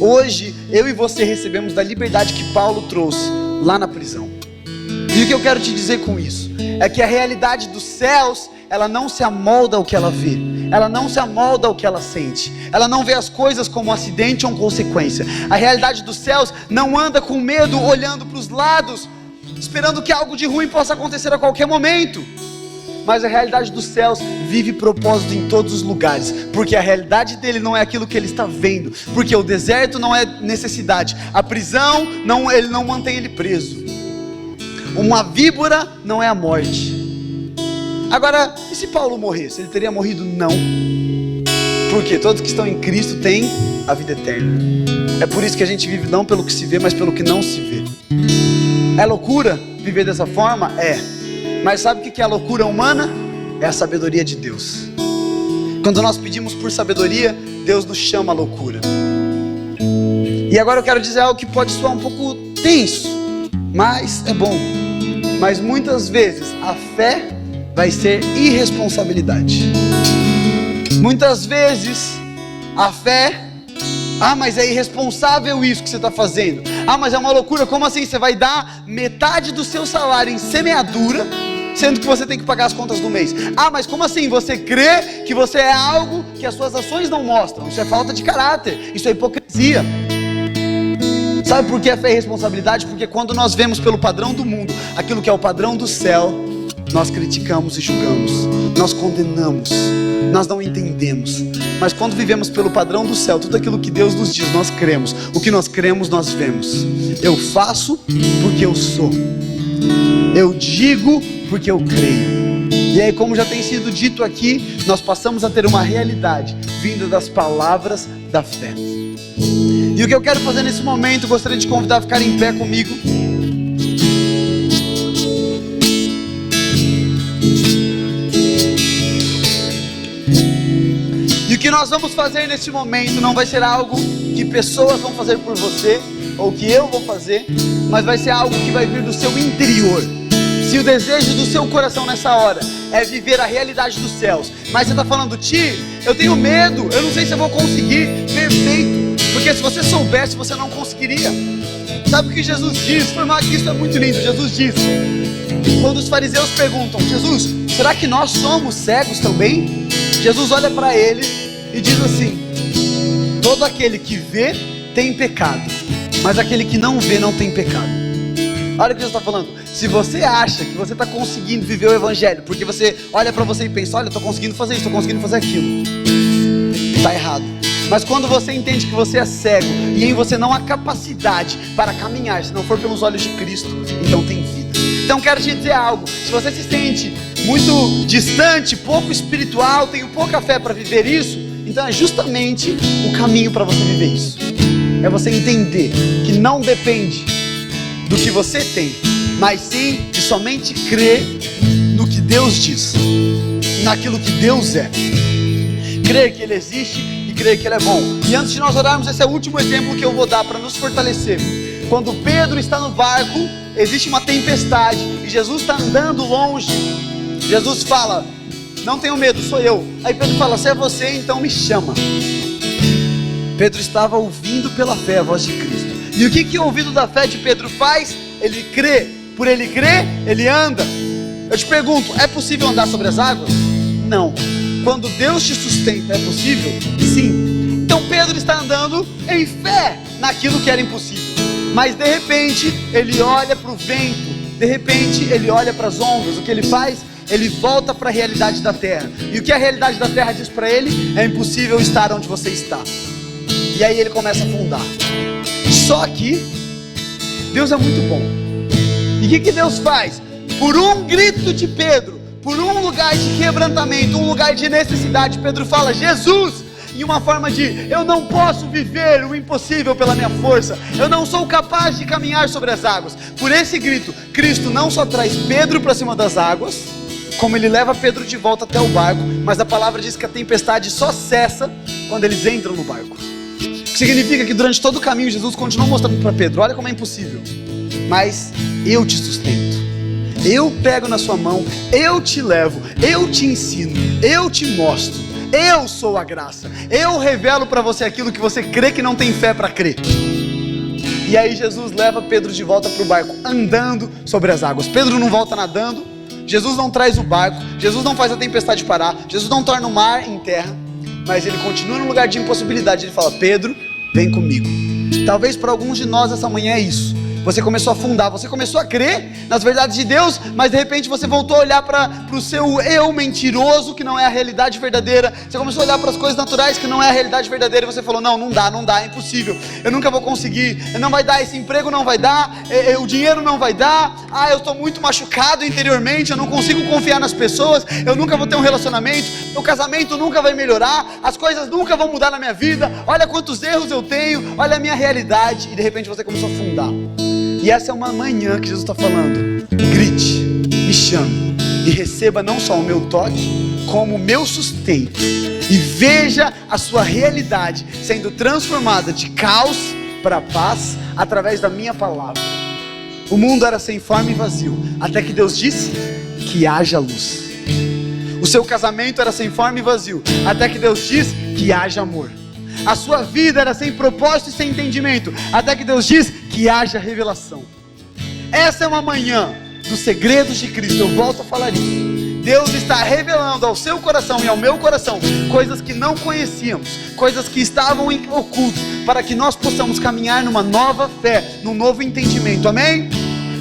Hoje, eu e você recebemos da liberdade que Paulo trouxe lá na prisão. E o que eu quero te dizer com isso é que a realidade dos céus, ela não se amolda ao que ela vê, ela não se amolda ao que ela sente, ela não vê as coisas como um acidente ou uma consequência. A realidade dos céus não anda com medo, olhando para os lados, esperando que algo de ruim possa acontecer a qualquer momento. Mas a realidade dos céus vive propósito em todos os lugares, porque a realidade dele não é aquilo que ele está vendo, porque o deserto não é necessidade, a prisão ele não mantém ele preso, uma víbora não é a morte, Agora, e se Paulo morresse? Ele teria morrido? Não. Porque todos que estão em Cristo têm a vida eterna. É por isso que a gente vive não pelo que se vê, mas pelo que não se vê. É loucura viver dessa forma? É. Mas sabe o que é a loucura humana? É a sabedoria de Deus. Quando nós pedimos por sabedoria, Deus nos chama a loucura. E agora eu quero dizer algo que pode soar um pouco tenso, mas é bom. Mas muitas vezes a fé vai ser irresponsabilidade. Muitas vezes a fé, mas é irresponsável isso que você está fazendo. Mas é uma loucura, como assim? Você vai dar metade do seu salário em semeadura, sendo que você tem que pagar as contas do mês. Mas como assim? Você crê que você é algo que as suas ações não mostram. Isso é falta de caráter, isso é hipocrisia. Sabe por que a fé é responsabilidade? Porque quando nós vemos pelo padrão do mundo aquilo que é o padrão do céu, nós criticamos e julgamos, nós condenamos, nós não entendemos. Mas quando vivemos pelo padrão do céu, tudo aquilo que Deus nos diz, nós cremos. O que nós cremos, nós vemos. Eu faço porque eu sou. Eu digo porque eu creio. E aí, como já tem sido dito aqui, nós passamos a ter uma realidade vinda das palavras da fé. E o que eu quero fazer nesse momento, gostaria de convidar a ficar em pé comigo. E o que nós vamos fazer nesse momento não vai ser algo que pessoas vão fazer por você, ou que eu vou fazer, mas vai ser algo que vai vir do seu interior. Se o desejo do seu coração nessa hora é viver a realidade dos céus, mas você está falando, Ti, eu tenho medo, eu não sei se eu vou conseguir. Perfeito, porque se você soubesse, você não conseguiria. Sabe o que Jesus diz? Isso é muito lindo. Jesus diz, quando os fariseus perguntam, Jesus, será que nós somos cegos também? Jesus olha para ele e diz assim, todo aquele que vê tem pecado, mas aquele que não vê não tem pecado. Olha o que Jesus está falando. Se você acha que você está conseguindo viver o evangelho, porque você olha para você e pensa, olha, eu estou conseguindo fazer isso, estou conseguindo fazer aquilo, está errado. Mas quando você entende que você é cego e em você não há capacidade para caminhar, se não for pelos olhos de Cristo, então tem vida. Então quero te dizer algo, se você se sente muito distante, pouco espiritual, tem pouca fé para viver isso, então é justamente o caminho para você viver isso. É você entender que não depende do que você tem, mas sim de somente crer no que Deus diz, naquilo que Deus é. Crer que Ele existe e crer que Ele é bom. E antes de nós orarmos, esse é o último exemplo que eu vou dar para nos fortalecer. Quando Pedro está no barco, existe uma tempestade e Jesus está andando longe. Jesus fala, não tenho medo, sou eu. Aí Pedro fala, se é você, então me chama. Pedro estava ouvindo pela fé a voz de Cristo. E o que o ouvido da fé de Pedro faz? Ele crê. Por ele crer, ele anda. Eu te pergunto, é possível andar sobre as águas? Não. Quando Deus te sustenta, é possível? Sim. Então Pedro está andando em fé naquilo que era impossível. Mas de repente, ele olha para o vento. De repente, ele olha para as ondas. O que ele faz? Ele volta para a realidade da terra. E o que a realidade da terra diz para ele? É impossível estar onde você está. E aí ele começa a afundar. Só que Deus é muito bom. E o que Deus faz? Por um grito de Pedro, por um lugar de quebrantamento, um lugar de necessidade, Pedro fala, Jesus, em uma forma de, eu não posso viver o impossível pela minha força, eu não sou capaz de caminhar sobre as águas. Por esse grito, Cristo não só traz Pedro para cima das águas, como ele leva Pedro de volta até o barco, mas a palavra diz que a tempestade só cessa quando eles entram no barco. Significa que durante todo o caminho Jesus continuou mostrando para Pedro, olha como é impossível, mas eu te sustento, eu pego na sua mão, eu te levo, eu te ensino, eu te mostro, eu sou a graça, eu revelo para você aquilo que você crê que não tem fé para crer. E aí Jesus leva Pedro de volta para o barco, andando sobre as águas. Pedro não volta nadando, Jesus não traz o barco, Jesus não faz a tempestade parar, Jesus não torna o mar em terra, mas ele continua no lugar de impossibilidade. Ele fala, Pedro, vem comigo. Talvez para alguns de nós essa manhã é isso. Você começou a afundar, você começou a crer nas verdades de Deus, mas de repente você voltou a olhar para o seu eu mentiroso, que não é a realidade verdadeira. Você começou a olhar para as coisas naturais, que não é a realidade verdadeira, e você falou, não dá, é impossível, eu nunca vou conseguir, não vai dar, esse emprego não vai dar, o dinheiro não vai dar, eu estou muito machucado interiormente, eu não consigo confiar nas pessoas, eu nunca vou ter um relacionamento, meu casamento nunca vai melhorar, as coisas nunca vão mudar na minha vida, olha quantos erros eu tenho, olha a minha realidade, e de repente você começou a afundar. E essa é uma manhã que Jesus está falando, grite, me chame, e receba não só o meu toque, como o meu sustento, e veja a sua realidade sendo transformada de caos para paz, através da minha palavra. O mundo era sem forma e vazio, até que Deus disse que haja luz. O seu casamento era sem forma e vazio, até que Deus disse que haja amor. A sua vida era sem propósito e sem entendimento, até que Deus diz que haja revelação. Essa é uma manhã dos segredos de Cristo, eu volto a falar isso. Deus está revelando ao seu coração e ao meu coração coisas que não conhecíamos, coisas que estavam ocultas, para que nós possamos caminhar numa nova fé, num novo entendimento, amém?